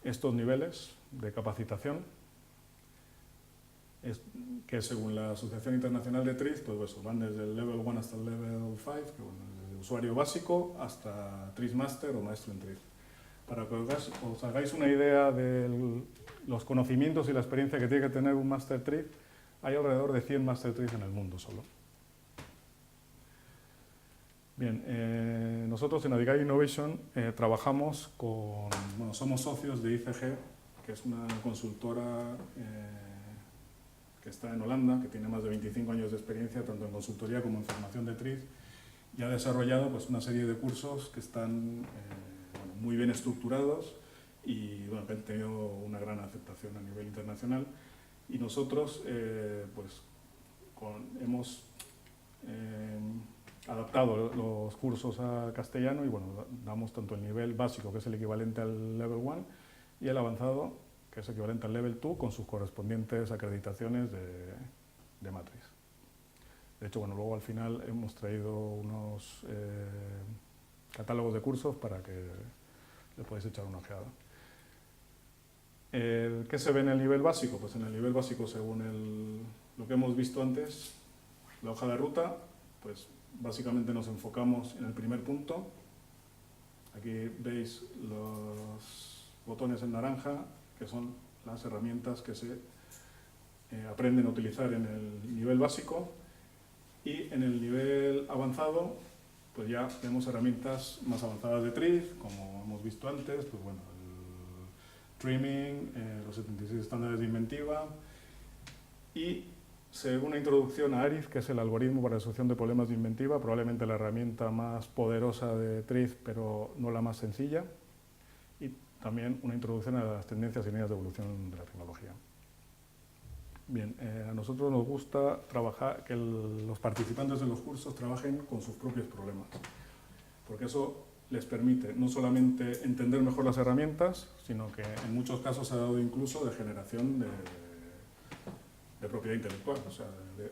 [SPEAKER 1] estos niveles de capacitación, que según la Asociación Internacional de TRIZ, pues eso, van desde el Level 1 hasta el Level 5, que bueno, desde usuario básico hasta TRIZ Master o Maestro en TRIZ. Para que os hagáis una idea de los conocimientos y la experiencia que tiene que tener un Master TRIZ, hay alrededor de 100 Master TRIZ en el mundo solo. Bien, nosotros en Adigai Innovation trabajamos con, bueno, somos socios de ICG, que es una consultora que está en Holanda, que tiene más de 25 años de experiencia tanto en consultoría como en formación de TRIZ, y ha desarrollado pues, una serie de cursos que están bueno, muy bien estructurados y bueno, que han tenido una gran aceptación a nivel internacional. Y nosotros pues, hemos adaptado los cursos a castellano y bueno, damos tanto el nivel básico, que es el equivalente al Level 1, y el avanzado, que es equivalente al Level 2, con sus correspondientes acreditaciones de matriz. De hecho, bueno, luego al final hemos traído unos catálogos de cursos para que le podáis echar una ojeada. ¿Qué se ve en el nivel básico? Pues en el nivel básico, según lo que hemos visto antes, la hoja de ruta, pues básicamente nos enfocamos en el primer punto. Aquí veis los botones en naranja, que son las herramientas que se aprenden a utilizar en el nivel básico, y en el nivel avanzado pues ya tenemos herramientas más avanzadas de TRIZ, como hemos visto antes, pues bueno, el trimming, los 76 estándares de inventiva, y se ve una introducción a ARIZ, que es el algoritmo para la resolución de problemas de inventiva, probablemente la herramienta más poderosa de TRIZ, pero no la más sencilla, y también una introducción a las tendencias y líneas de evolución de la tecnología. Bien, a nosotros nos gusta trabajar, que los participantes de los cursos trabajen con sus propios problemas, porque eso les permite no solamente entender mejor las herramientas, sino que en muchos casos se ha dado incluso de generación de propiedad intelectual, o sea,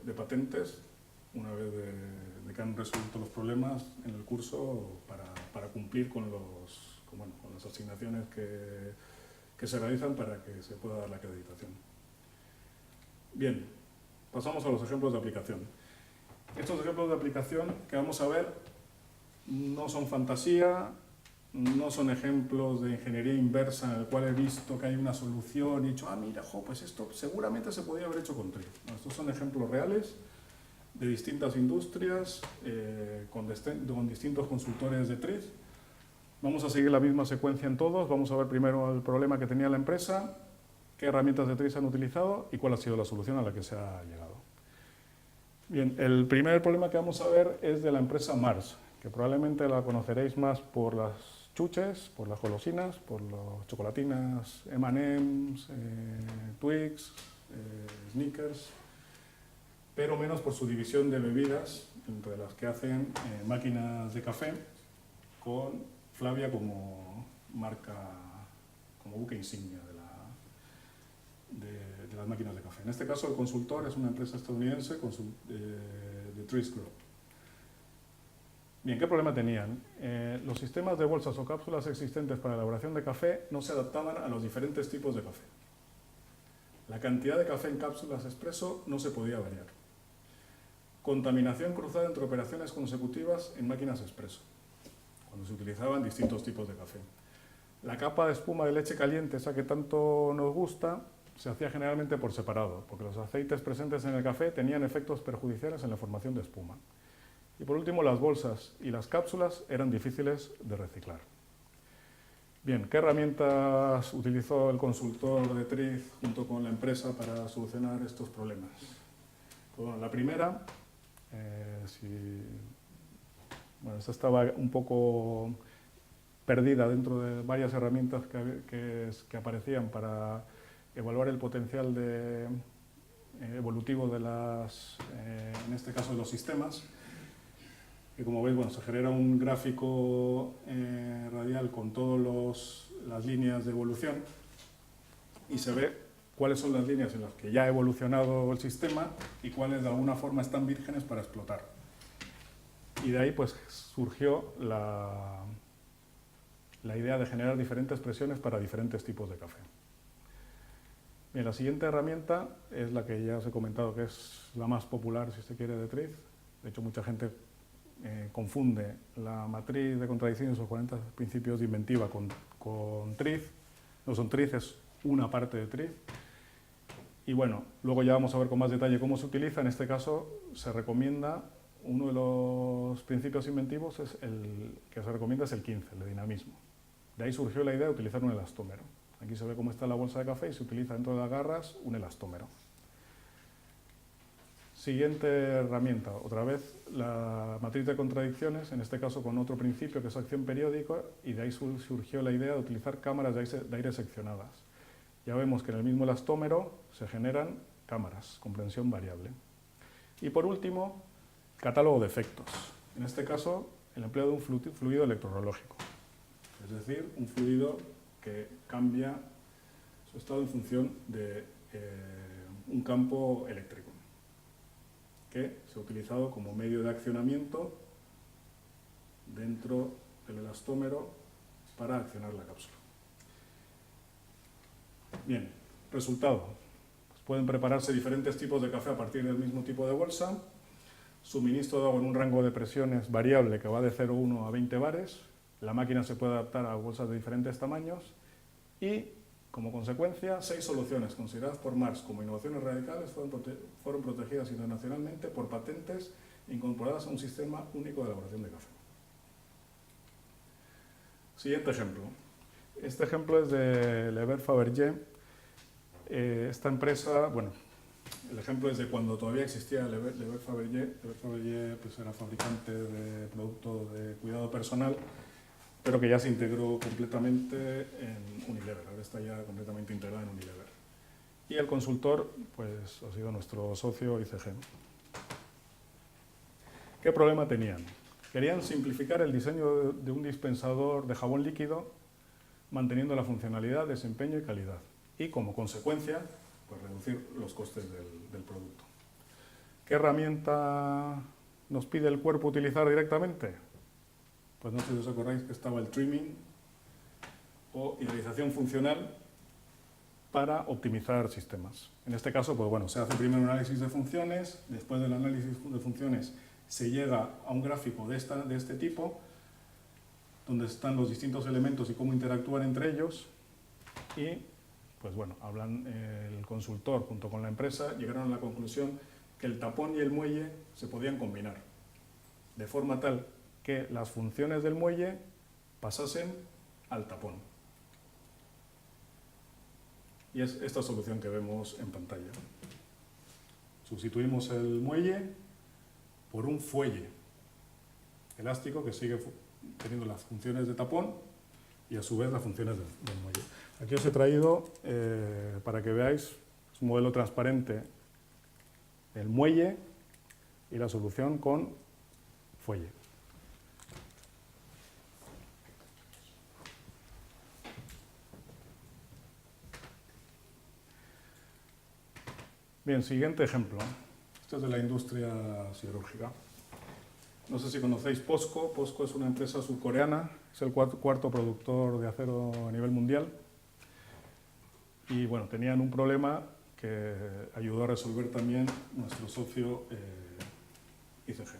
[SPEAKER 1] de patentes, una vez de que han resuelto los problemas en el curso para cumplir con las asignaciones que se realizan para que se pueda dar la acreditación. Bien, pasamos a los ejemplos de aplicación. Estos ejemplos de aplicación que vamos a ver no son fantasía, no son ejemplos de ingeniería inversa en el cual he visto que hay una solución y he dicho, mira, pues esto seguramente se podría haber hecho con TRIZ. No, estos son ejemplos reales de distintas industrias, con distintos consultores de TRIZ. Vamos a seguir la misma secuencia en todos. Vamos a ver primero el problema que tenía la empresa, qué herramientas de TRIZ han utilizado y cuál ha sido la solución a la que se ha llegado. Bien, el primer problema que vamos a ver es de la empresa Mars, que probablemente la conoceréis más por las chuches, por las golosinas, por las chocolatinas M&M's, Twix, Snickers, pero menos por su división de bebidas, entre las que hacen máquinas de café, con Flavia como marca, como buque insignia de las máquinas de café. En este caso el consultor es una empresa estadounidense de TRIZ Group. Bien, ¿qué problema tenían? Los sistemas de bolsas o cápsulas existentes para la elaboración de café no se adaptaban a los diferentes tipos de café. La cantidad de café en cápsulas expreso no se podía variar. Contaminación cruzada entre operaciones consecutivas en máquinas expreso, cuando se utilizaban distintos tipos de café. La capa de espuma de leche caliente, esa que tanto nos gusta, se hacía generalmente por separado, porque los aceites presentes en el café tenían efectos perjudiciales en la formación de espuma. Y por último, las bolsas y las cápsulas eran difíciles de reciclar. Bien, ¿qué herramientas utilizó el consultor de TRIZ junto con la empresa para solucionar estos problemas? Pues bueno, la primera, esta estaba un poco perdida dentro de varias herramientas que aparecían para evaluar el potencial evolutivo de en este caso de los sistemas, que como veis, se genera un gráfico radial con todas las líneas de evolución y se ve cuáles son las líneas en las que ya ha evolucionado el sistema y cuáles de alguna forma están vírgenes para explotar. Y de ahí pues surgió la idea de generar diferentes presiones para diferentes tipos de café. Bien, la siguiente herramienta es la que ya os he comentado, que es la más popular, si se quiere, de TRIZ. De hecho, mucha gente confunde la matriz de contradicciones o 40 principios de inventiva con TRIZ. No son TRIZ, es una parte de TRIZ. Y bueno, luego ya vamos a ver con más detalle cómo se utiliza. En este caso se recomienda uno de los principios inventivos es el que se recomienda es el 15, el de dinamismo. De ahí surgió la idea de utilizar un elastómero. Aquí se ve cómo está la bolsa de café y se utiliza dentro de las garras un elastómero. Siguiente herramienta, otra vez la matriz de contradicciones, en este caso con otro principio que es acción periódica, y de ahí surgió la idea de utilizar cámaras de aire seccionadas. Ya vemos que en el mismo elastómero se generan cámaras con presión variable. Y por último, catálogo de efectos. En este caso, el empleo de un fluido electrológico, es decir, un fluido que cambia su estado en función de un campo eléctrico, que se ha utilizado como medio de accionamiento dentro del elastómero para accionar la cápsula. Bien, resultado. Pues pueden prepararse diferentes tipos de café a partir del mismo tipo de bolsa, suministro de agua en un rango de presiones variable que va de 0,1 a 20 bares, la máquina se puede adaptar a bolsas de diferentes tamaños y, como consecuencia, 6 soluciones consideradas por Marx como innovaciones radicales fueron protegidas internacionalmente por patentes incorporadas a un sistema único de elaboración de café. Siguiente ejemplo. Este ejemplo es de Lebert Fabergé. Esta empresa, bueno, el ejemplo es de cuando todavía existía Lebert Fabergé. Lebert Fabergé pues, era fabricante de productos de cuidado personal, pero que ya se integró completamente en Unilever, ahora está ya completamente integrada en Unilever. Y el consultor, pues, ha sido nuestro socio ICG. ¿Qué problema tenían? Querían simplificar el diseño de un dispensador de jabón líquido, manteniendo la funcionalidad, desempeño y calidad. Y, como consecuencia, pues, reducir los costes del producto. ¿Qué herramienta nos pide el cuerpo utilizar directamente? Pues no sé si os acordáis que estaba el trimming o idealización funcional para optimizar sistemas. En este caso, pues bueno, se hace primero un análisis de funciones, después del análisis de funciones se llega a un gráfico de este tipo, donde están los distintos elementos y cómo interactúan entre ellos, y pues bueno, hablan el consultor junto con la empresa, llegaron a la conclusión que el tapón y el muelle se podían combinar, de forma tal que las funciones del muelle pasasen al tapón. Y es esta solución que vemos en pantalla. Sustituimos el muelle por un fuelle elástico que sigue teniendo las funciones de tapón y a su vez las funciones del muelle. Aquí os he traído, para que veáis, es un modelo transparente del muelle y la solución con fuelle. Bien, siguiente ejemplo. Esto es de la industria siderúrgica. No sé si conocéis POSCO. POSCO es una empresa surcoreana, es el cuarto productor de acero a nivel mundial. Y bueno, tenían un problema que ayudó a resolver también nuestro socio ICG.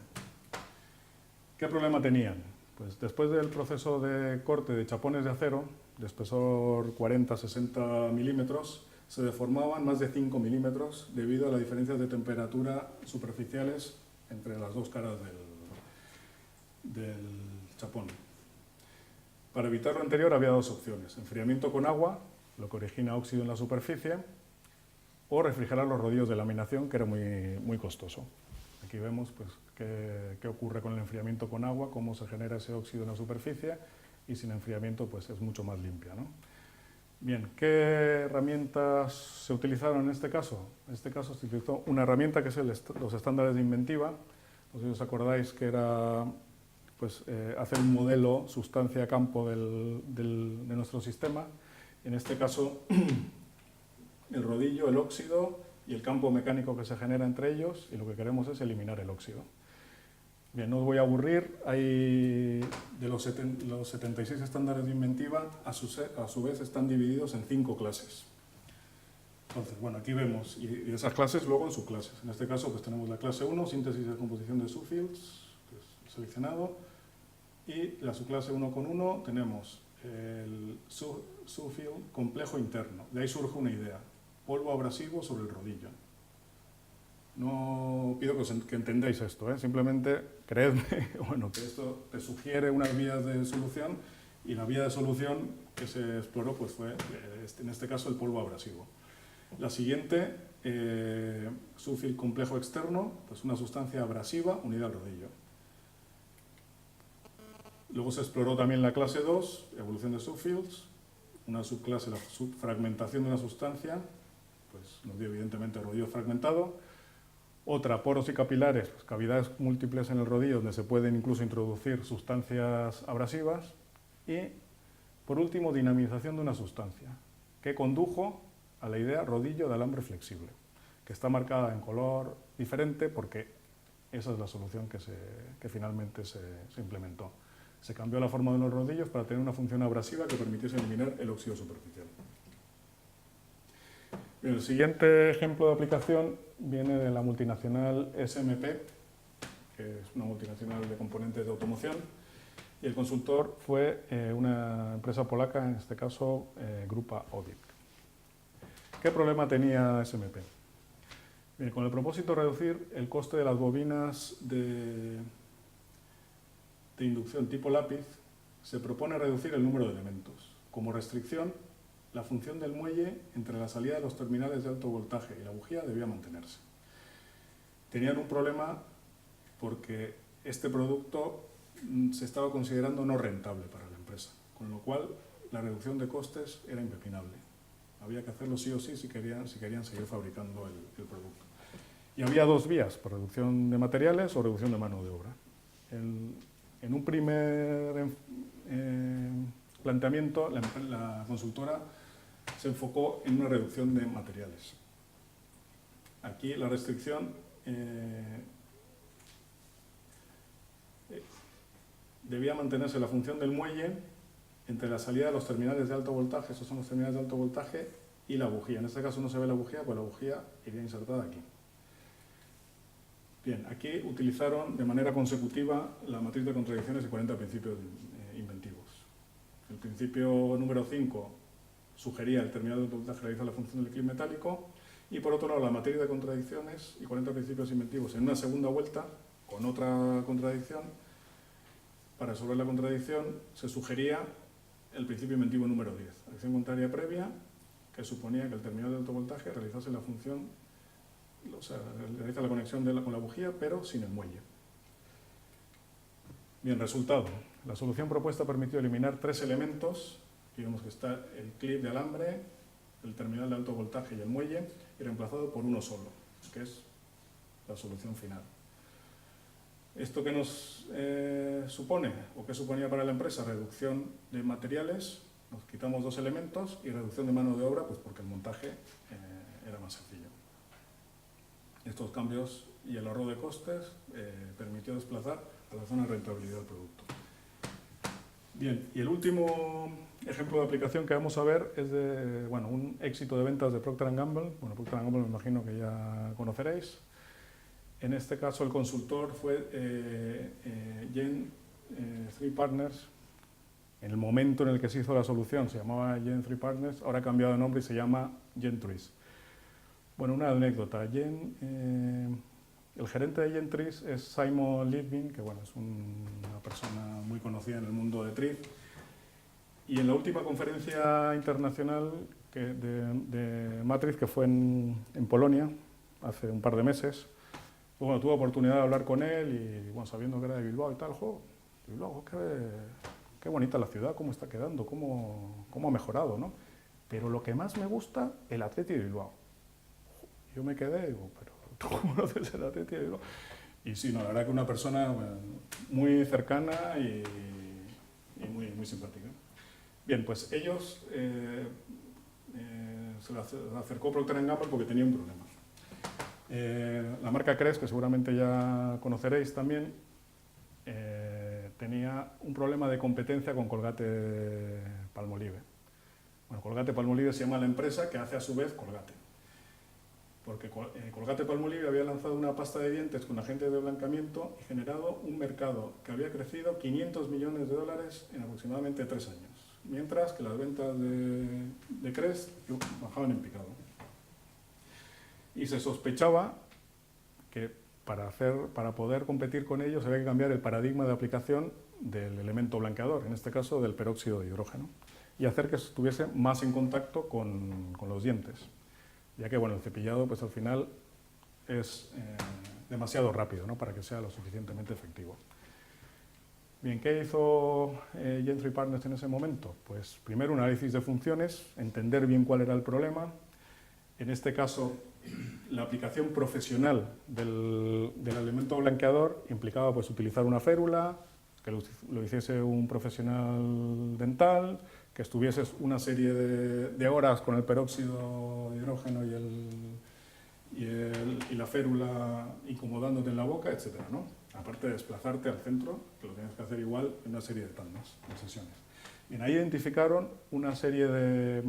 [SPEAKER 1] ¿Qué problema tenían? Pues después del proceso de corte de chapones de acero, de espesor 40-60 milímetros, se deformaban más de 5 milímetros debido a las diferencias de temperatura superficiales entre las dos caras del chapón. Para evitar lo anterior había dos opciones: enfriamiento con agua, lo que origina óxido en la superficie, o refrigerar los rodillos de laminación, que era muy costoso. Aquí vemos pues, qué ocurre con el enfriamiento con agua, cómo se genera ese óxido en la superficie, y sin enfriamiento pues, es mucho más limpia, ¿no? Bien, ¿qué herramientas se utilizaron en este caso? En este caso se utilizó una herramienta que es los estándares de inventiva. No sé si os acordáis que era pues, hacer un modelo sustancia-campo de nuestro sistema. En este caso, el rodillo, el óxido y el campo mecánico que se genera entre ellos, y lo que queremos es eliminar el óxido. Bien, no os voy a aburrir, hay de los 76 estándares de inventiva, a su vez están divididos en 5 clases. Entonces, bueno, aquí vemos, y esas clases luego en subclases. En este caso, pues tenemos la clase 1, síntesis de composición de subfields, que es seleccionado, y la subclase 1.1 tenemos el subfield complejo interno. De ahí surge una idea: polvo abrasivo sobre el rodillo. No pido que entendáis esto, ¿eh? Simplemente creedme bueno, que esto te sugiere unas vías de solución y la vía de solución que se exploró pues, fue, en este caso, el polvo abrasivo. La siguiente, sulfil complejo externo, pues una sustancia abrasiva unida al rodillo. Luego se exploró también la clase 2, evolución de subfields, una subclase, la subfragmentación de una sustancia, pues nos dio evidentemente el rodillo fragmentado. Otra, poros y capilares, pues, cavidades múltiples en el rodillo donde se pueden incluso introducir sustancias abrasivas. Y, por último, dinamización de una sustancia, que condujo a la idea rodillo de alambre flexible, que está marcada en color diferente porque esa es la solución que finalmente se implementó. Se cambió la forma de los rodillos para tener una función abrasiva que permitiese eliminar el óxido superficial. Bien, el siguiente ejemplo de aplicación viene de la multinacional SMP, que es una multinacional de componentes de automoción, y el consultor fue una empresa polaca, en este caso Grupa Odik. ¿Qué problema tenía SMP? Bien, con el propósito de reducir el coste de las bobinas de inducción tipo lápiz, se propone reducir el número de elementos. Como restricción, la función del muelle entre la salida de los terminales de alto voltaje y la bujía debía mantenerse. Tenían un problema porque este producto se estaba considerando no rentable para la empresa, con lo cual la reducción de costes era impepinable. Había que hacerlo sí o sí si querían seguir fabricando el producto. Y había dos vías, por reducción de materiales o reducción de mano de obra. En un primer planteamiento, la consultora se enfocó en una reducción de materiales. Aquí la restricción debía mantenerse la función del muelle entre la salida de los terminales de alto voltaje, esos son los terminales de alto voltaje, y la bujía. En este caso no se ve la bujía, pues la bujía iría insertada aquí. Bien, aquí utilizaron de manera consecutiva la matriz de contradicciones y 40 principios inventivos. El principio número 5 sugería el terminal de alto voltaje realiza la función del clip metálico, y por otro lado la matriz de contradicciones y 40 principios inventivos en una segunda vuelta, con otra contradicción. Para resolver la contradicción se sugería el principio inventivo número 10, acción contraria previa, que suponía que el terminal de alto voltaje realizase la función, o sea, realiza la conexión con la bujía, pero sin el muelle. Bien, resultado. La solución propuesta permitió eliminar 3 elementos, digamos que está el clip de alambre, el terminal de alto voltaje y el muelle, y reemplazado por uno solo, que es la solución final. ¿Esto qué nos supone, o qué suponía para la empresa? Reducción de materiales, nos quitamos 2 elementos, y reducción de mano de obra, pues porque el montaje era más sencillo. Estos cambios y el ahorro de costes permitió desplazar a la zona de rentabilidad del producto. Bien, y el último ejemplo de aplicación que vamos a ver es de un éxito de ventas de Procter & Gamble. Bueno, Procter & Gamble me imagino que ya conoceréis. En este caso el consultor fue Gen 3 Partners. En el momento en el que se hizo la solución se llamaba Gen 3 Partners, ahora ha cambiado de nombre y se llama Gen 3. Bueno, una anécdota. El gerente de Gen 3 es Simon Liebing, que bueno, es una persona muy conocida en el mundo de TRIZ. Y en la última conferencia internacional de Matriz, que fue en Polonia, hace un par de meses, pues bueno, tuve oportunidad de hablar con él y bueno, sabiendo que era de Bilbao y tal, Bilbao, qué bonita la ciudad, cómo está quedando, cómo ha mejorado, ¿no? Pero lo que más me gusta, el Athletic de Bilbao. Yo me quedé y digo, pero ¿tú conoces el Athletic de Bilbao? Y sí, no, la verdad que una persona muy cercana y muy simpática. Bien, pues ellos se le acercó Procter & Gamble porque tenía un problema. La marca Crest, que seguramente ya conoceréis también, tenía un problema de competencia con Colgate Palmolive. Bueno, Colgate Palmolive se llama la empresa que hace a su vez Colgate. Porque Colgate Palmolive había lanzado una pasta de dientes con agentes de blancamiento y generado un mercado que había crecido $500 millones en aproximadamente 3 años, mientras que las ventas de Crest bajaban en picado. Y se sospechaba que para poder competir con ellos había que cambiar el paradigma de aplicación del elemento blanqueador, en este caso del peróxido de hidrógeno, y hacer que estuviese más en contacto con los dientes, ya que bueno, el cepillado pues al final es demasiado rápido, ¿no?, para que sea lo suficientemente efectivo. Bien, ¿qué hizo Gentry Partners en ese momento? Pues primero un análisis de funciones, entender bien cuál era el problema. En este caso, la aplicación profesional del elemento blanqueador implicaba pues utilizar una férula, que lo hiciese un profesional dental, que estuvieses una serie de horas con el peróxido de hidrógeno y la férula incomodándote en la boca, etcétera, ¿no? Aparte de desplazarte al centro, que lo tienes que hacer igual en una serie de tandas, de sesiones. Bien, ahí identificaron una serie de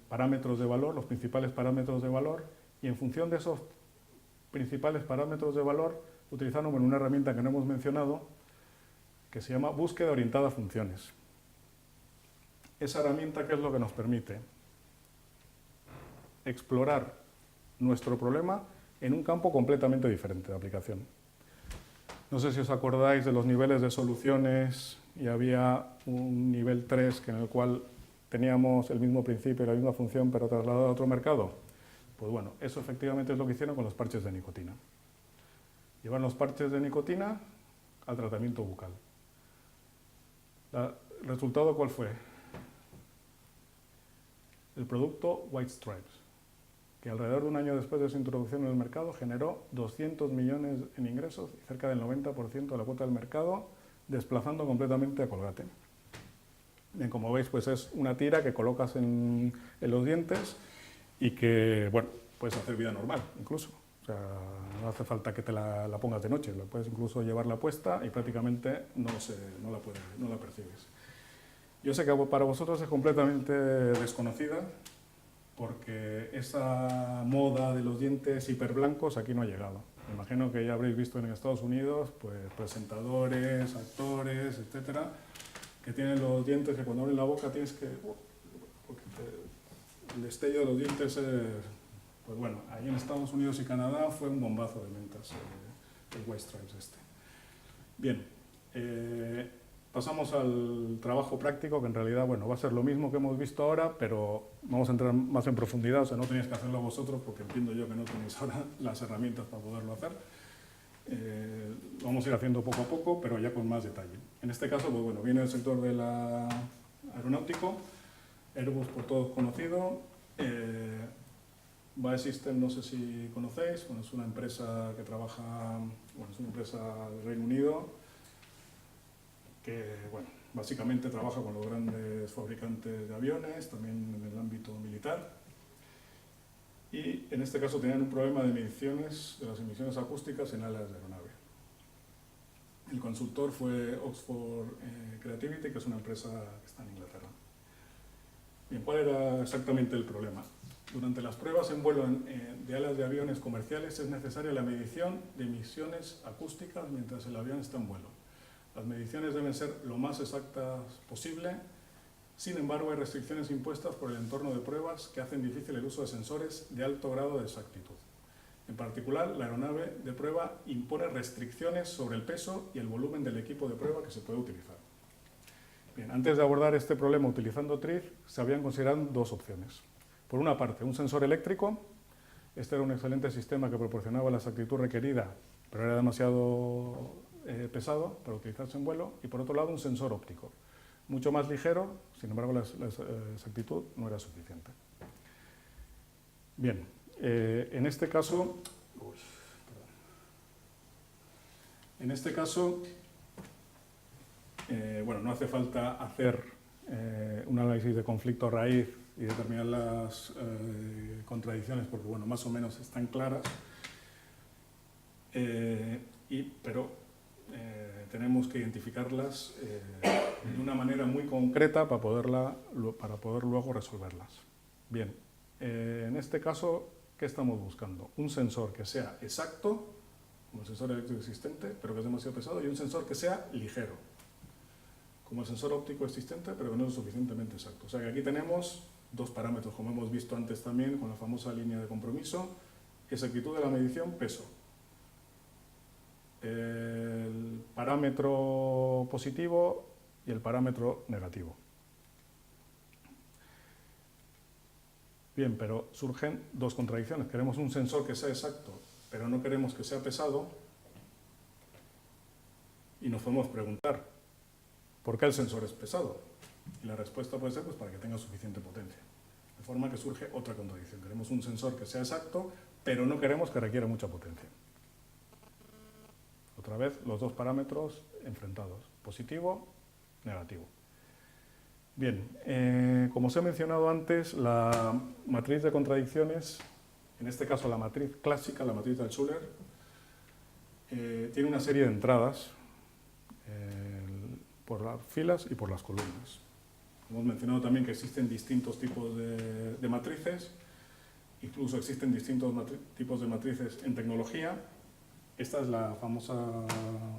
[SPEAKER 1] parámetros de valor, los principales parámetros de valor, y en función de esos principales parámetros de valor utilizaron una herramienta que no hemos mencionado, que se llama búsqueda orientada a funciones. Esa herramienta, ¿qué es lo que nos permite? Explorar nuestro problema en un campo completamente diferente de aplicación. No sé si os acordáis de los niveles de soluciones, y había un nivel 3 en el cual teníamos el mismo principio y la misma función, pero trasladado a otro mercado. Pues bueno, eso efectivamente es lo que hicieron con los parches de nicotina. Llevan los parches de nicotina al tratamiento bucal. ¿El resultado cuál fue? El producto White Stripes, que alrededor de un año después de su introducción en el mercado generó 200 millones en ingresos y cerca del 90% de la cuota del mercado, desplazando completamente a Colgate. Bien, como veis, pues es una tira que colocas en los dientes y que, bueno, puedes hacer vida normal, incluso. O sea, no hace falta que te la pongas de noche, lo puedes incluso llevarla puesta y prácticamente no la percibes. Yo sé que para vosotros es completamente desconocida, porque esa moda de los dientes hiperblancos aquí no ha llegado. Me imagino que ya habréis visto en Estados Unidos pues, presentadores, actores, etcétera, que tienen los dientes que cuando abren la boca tienes que... porque el destello de los dientes es... Pues bueno, ahí en Estados Unidos y Canadá fue un bombazo de ventas el White Stripes este. Bien, pasamos al trabajo práctico, que en realidad bueno, va a ser lo mismo que hemos visto ahora, pero vamos a entrar más en profundidad, o sea, no tenéis que hacerlo vosotros, porque entiendo yo que no tenéis ahora las herramientas para poderlo hacer. Lo vamos a ir haciendo poco a poco, pero ya con más detalle. En este caso, pues bueno, viene el sector del aeronáutico, Airbus por todos conocido, Biosystem, no sé si conocéis, bueno, es una empresa que trabaja, bueno, es una empresa del Reino Unido, que bueno, básicamente trabaja con los grandes fabricantes de aviones, también en el ámbito militar. Y en este caso tenían un problema de mediciones de las emisiones acústicas en alas de aeronave. El consultor fue Oxford Creativity, que es una empresa que está en Inglaterra. Bien, ¿cuál era exactamente el problema? Durante las pruebas en vuelo de alas de aviones comerciales es necesaria la medición de emisiones acústicas mientras el avión está en vuelo. Las mediciones deben ser lo más exactas posible. Sin embargo, hay restricciones impuestas por el entorno de pruebas que hacen difícil el uso de sensores de alto grado de exactitud. En particular, la aeronave de prueba impone restricciones sobre el peso y el volumen del equipo de prueba que se puede utilizar. Bien, antes de abordar este problema utilizando TRIZ, se habían considerado dos opciones. Por una parte, un sensor eléctrico. Este era un excelente sistema que proporcionaba la exactitud requerida, pero era demasiado pesado para utilizarse en vuelo. Y por otro lado, un sensor óptico, mucho más ligero, sin embargo la exactitud no era suficiente. Bien, en este caso, bueno, no hace falta hacer un análisis de conflicto raíz y determinar las contradicciones, porque bueno, más o menos están claras, pero tenemos que identificarlas de una manera muy concreta para poder luego resolverlas. Bien, en este caso, ¿qué estamos buscando? Un sensor que sea exacto, como el sensor eléctrico existente, pero que es demasiado pesado, y un sensor que sea ligero, como el sensor óptico existente, pero que no es suficientemente exacto. O sea que aquí tenemos dos parámetros, como hemos visto antes también, con la famosa línea de compromiso, exactitud de la medición, peso. El parámetro positivo y el parámetro negativo. Bien, pero surgen dos contradicciones. Queremos un sensor que sea exacto, pero no queremos que sea pesado. Y nos podemos preguntar, ¿por qué el sensor es pesado? Y la respuesta puede ser pues, para que tenga suficiente potencia. De forma que surge otra contradicción. Queremos un sensor que sea exacto, pero no queremos que requiera mucha potencia. Otra vez, los dos parámetros enfrentados, positivo, negativo. Bien, como os he mencionado antes, la matriz de contradicciones, en este caso la matriz clásica, la matriz de Altshuler, tiene una serie de entradas por las filas y por las columnas. Hemos mencionado también que existen distintos tipos de matrices, incluso existen distintos tipos de matrices en tecnología. Esta es la famosa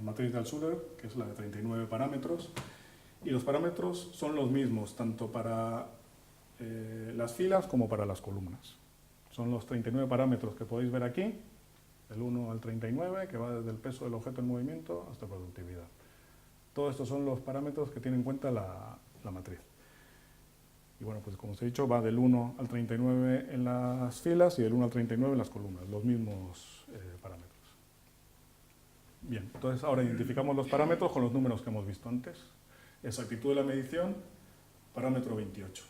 [SPEAKER 1] matriz de Altshuler, que es la de 39 parámetros, y los parámetros son los mismos, tanto para las filas como para las columnas. Son los 39 parámetros que podéis ver aquí, del 1 al 39, que va desde el peso del objeto en movimiento hasta productividad. Todos estos son los parámetros que tiene en cuenta la matriz. Y bueno, pues como os he dicho, va del 1 al 39 en las filas y del 1 al 39 en las columnas, los mismos parámetros. Bien, entonces ahora identificamos los parámetros con los números que hemos visto antes. Exactitud de la medición, parámetro 28.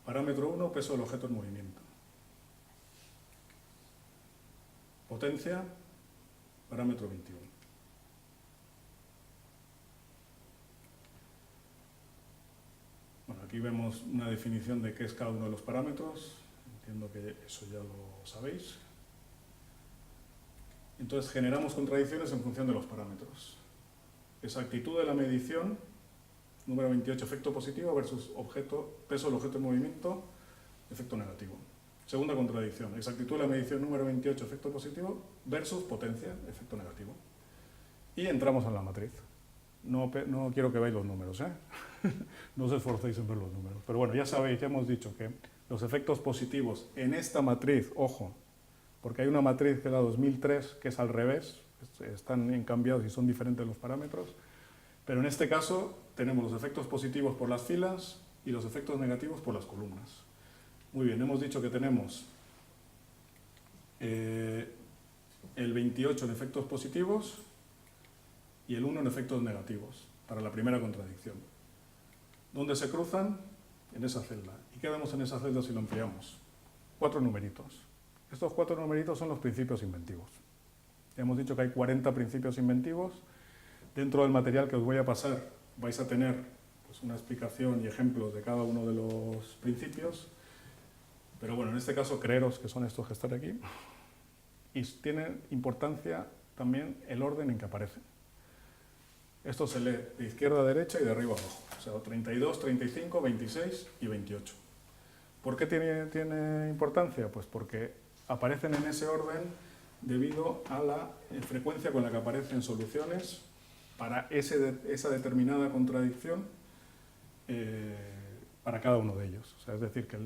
[SPEAKER 1] Parámetro 1, peso del objeto en movimiento. Potencia, parámetro 21. Bueno, aquí vemos una definición de qué es cada uno de los parámetros. Entiendo que eso ya lo sabéis. Entonces generamos contradicciones en función de los parámetros. Exactitud de la medición, número 28, efecto positivo versus peso del objeto en movimiento, efecto negativo. Segunda contradicción, exactitud de la medición número 28, efecto positivo, versus potencia, efecto negativo. Y entramos en la matriz. No quiero que veáis los números, ¿eh? No os esforcéis en ver los números. Pero bueno, ya sabéis, ya hemos dicho que los efectos positivos en esta matriz, ojo, porque hay una matriz que es la 2003, que es al revés, están cambiados y son diferentes los parámetros, pero en este caso tenemos los efectos positivos por las filas y los efectos negativos por las columnas. Muy bien, hemos dicho que tenemos el 28 en efectos positivos y el 1 en efectos negativos, para la primera contradicción. ¿Dónde se cruzan? En esa celda. ¿Y qué vemos en esa celda si lo ampliamos? 4 numeritos. Estos 4 numeritos son los principios inventivos. Ya hemos dicho que hay 40 principios inventivos. Dentro del material que os voy a pasar vais a tener pues, una explicación y ejemplos de cada uno de los principios. Pero bueno, en este caso creeros que son estos que están aquí. Y tiene importancia también el orden en que aparecen. Esto se lee de izquierda a derecha y de arriba a abajo. O sea, 32, 35, 26 y 28. ¿Por qué tiene importancia? Pues porque aparecen en ese orden debido a la frecuencia con la que aparecen soluciones para esa determinada contradicción para cada uno de ellos. O sea, es decir, que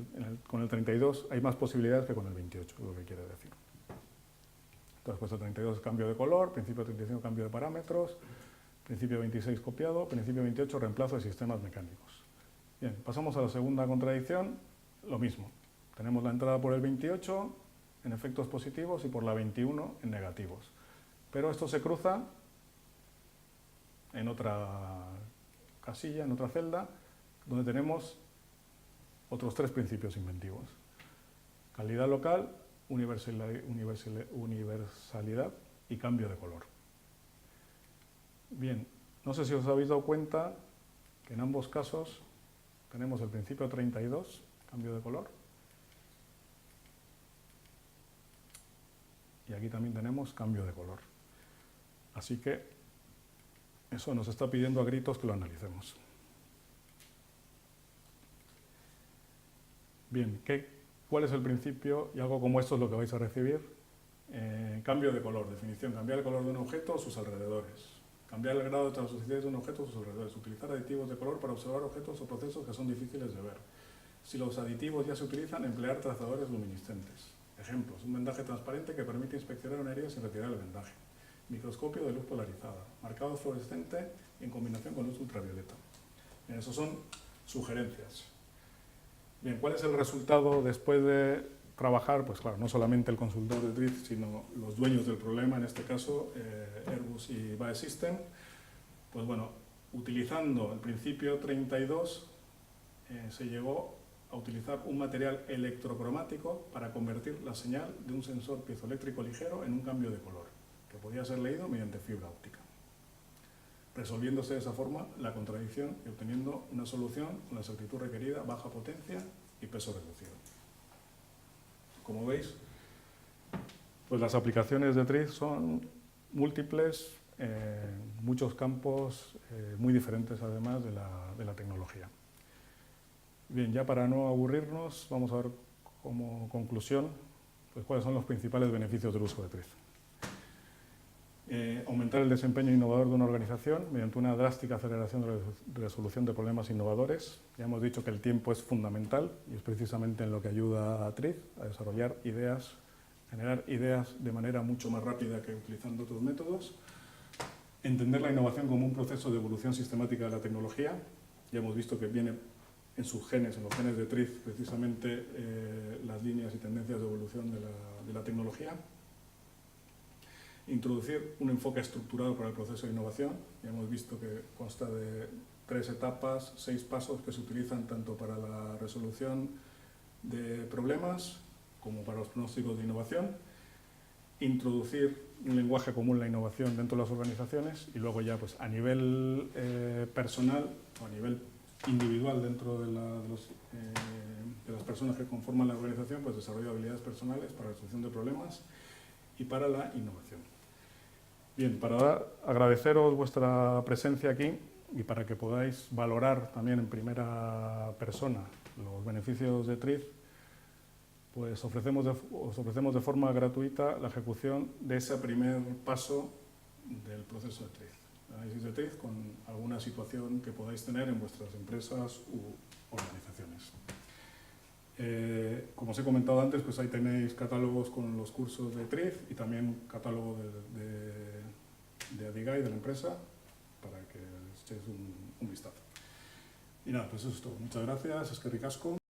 [SPEAKER 1] con el 32 hay más posibilidades que con el 28, es lo que quiere decir. Entonces, pues el 32 es cambio de color, principio 35 cambio de parámetros, principio 26 copiado, principio 28 reemplazo de sistemas mecánicos. Bien, pasamos a la segunda contradicción, lo mismo. Tenemos la entrada por el 28 en efectos positivos y por la 21 en negativos. Pero esto se cruza en otra casilla, en otra celda, donde tenemos otros 3 principios inventivos. Calidad local, universalidad y cambio de color. Bien, no sé si os habéis dado cuenta que en ambos casos tenemos el principio 32, cambio de color, y aquí también tenemos cambio de color. Así que eso nos está pidiendo a gritos que lo analicemos. Bien, ¿cuál es el principio? Y algo como esto es lo que vais a recibir. Cambio de color, definición, cambiar el color de un objeto o sus alrededores. Cambiar el grado de translucidez de un objeto o sus alrededores. Utilizar aditivos de color para observar objetos o procesos que son difíciles de ver. Si los aditivos ya se utilizan, emplear trazadores luminiscentes. Ejemplos, un vendaje transparente que permite inspeccionar una herida sin retirar el vendaje. Microscopio de luz polarizada. Marcado fluorescente en combinación con luz ultravioleta. Bien, esos son sugerencias. Bien, ¿cuál es el resultado después de trabajar? Pues claro, no solamente el consultor de TRIZ, sino los dueños del problema, en este caso Airbus y BAE Systems. Pues bueno, utilizando el principio 32, se llegó a utilizar un material electrocromático para convertir la señal de un sensor piezoeléctrico ligero en un cambio de color, que podía ser leído mediante fibra óptica, resolviéndose de esa forma la contradicción y obteniendo una solución con la exactitud requerida, baja potencia y peso reducido. Como veis, pues las aplicaciones de TRIZ son múltiples, muchos campos muy diferentes además de la tecnología. Bien, ya para no aburrirnos, vamos a ver como conclusión pues, cuáles son los principales beneficios del uso de TRIZ. Aumentar el desempeño innovador de una organización mediante una drástica aceleración de la resolución de problemas innovadores. Ya hemos dicho que el tiempo es fundamental y es precisamente en lo que ayuda a TRIZ a desarrollar ideas, generar ideas de manera mucho más rápida que utilizando otros métodos. Entender la innovación como un proceso de evolución sistemática de la tecnología. Ya hemos visto que viene en sus genes, en los genes de TRIZ, precisamente las líneas y tendencias de evolución de la tecnología. Introducir un enfoque estructurado para el proceso de innovación. Ya hemos visto que consta de 3 etapas, 6 pasos que se utilizan tanto para la resolución de problemas como para los pronósticos de innovación. Introducir un lenguaje común en la innovación dentro de las organizaciones y luego ya pues, a nivel personal o a nivel individual dentro de las personas que conforman la organización, pues desarrollo habilidades personales para la resolución de problemas y para la innovación. Bien, para agradeceros vuestra presencia aquí y para que podáis valorar también en primera persona los beneficios de TRIZ, pues os ofrecemos de forma gratuita la ejecución de ese primer paso del proceso de TRIZ. Análisis de TRIZ con alguna situación que podáis tener en vuestras empresas u organizaciones. Como os he comentado antes, pues ahí tenéis catálogos con los cursos de TRIZ y también catálogo de Adigai, de la empresa, para que echéis un vistazo. Y nada, pues eso es todo. Muchas gracias, eskerrik asko.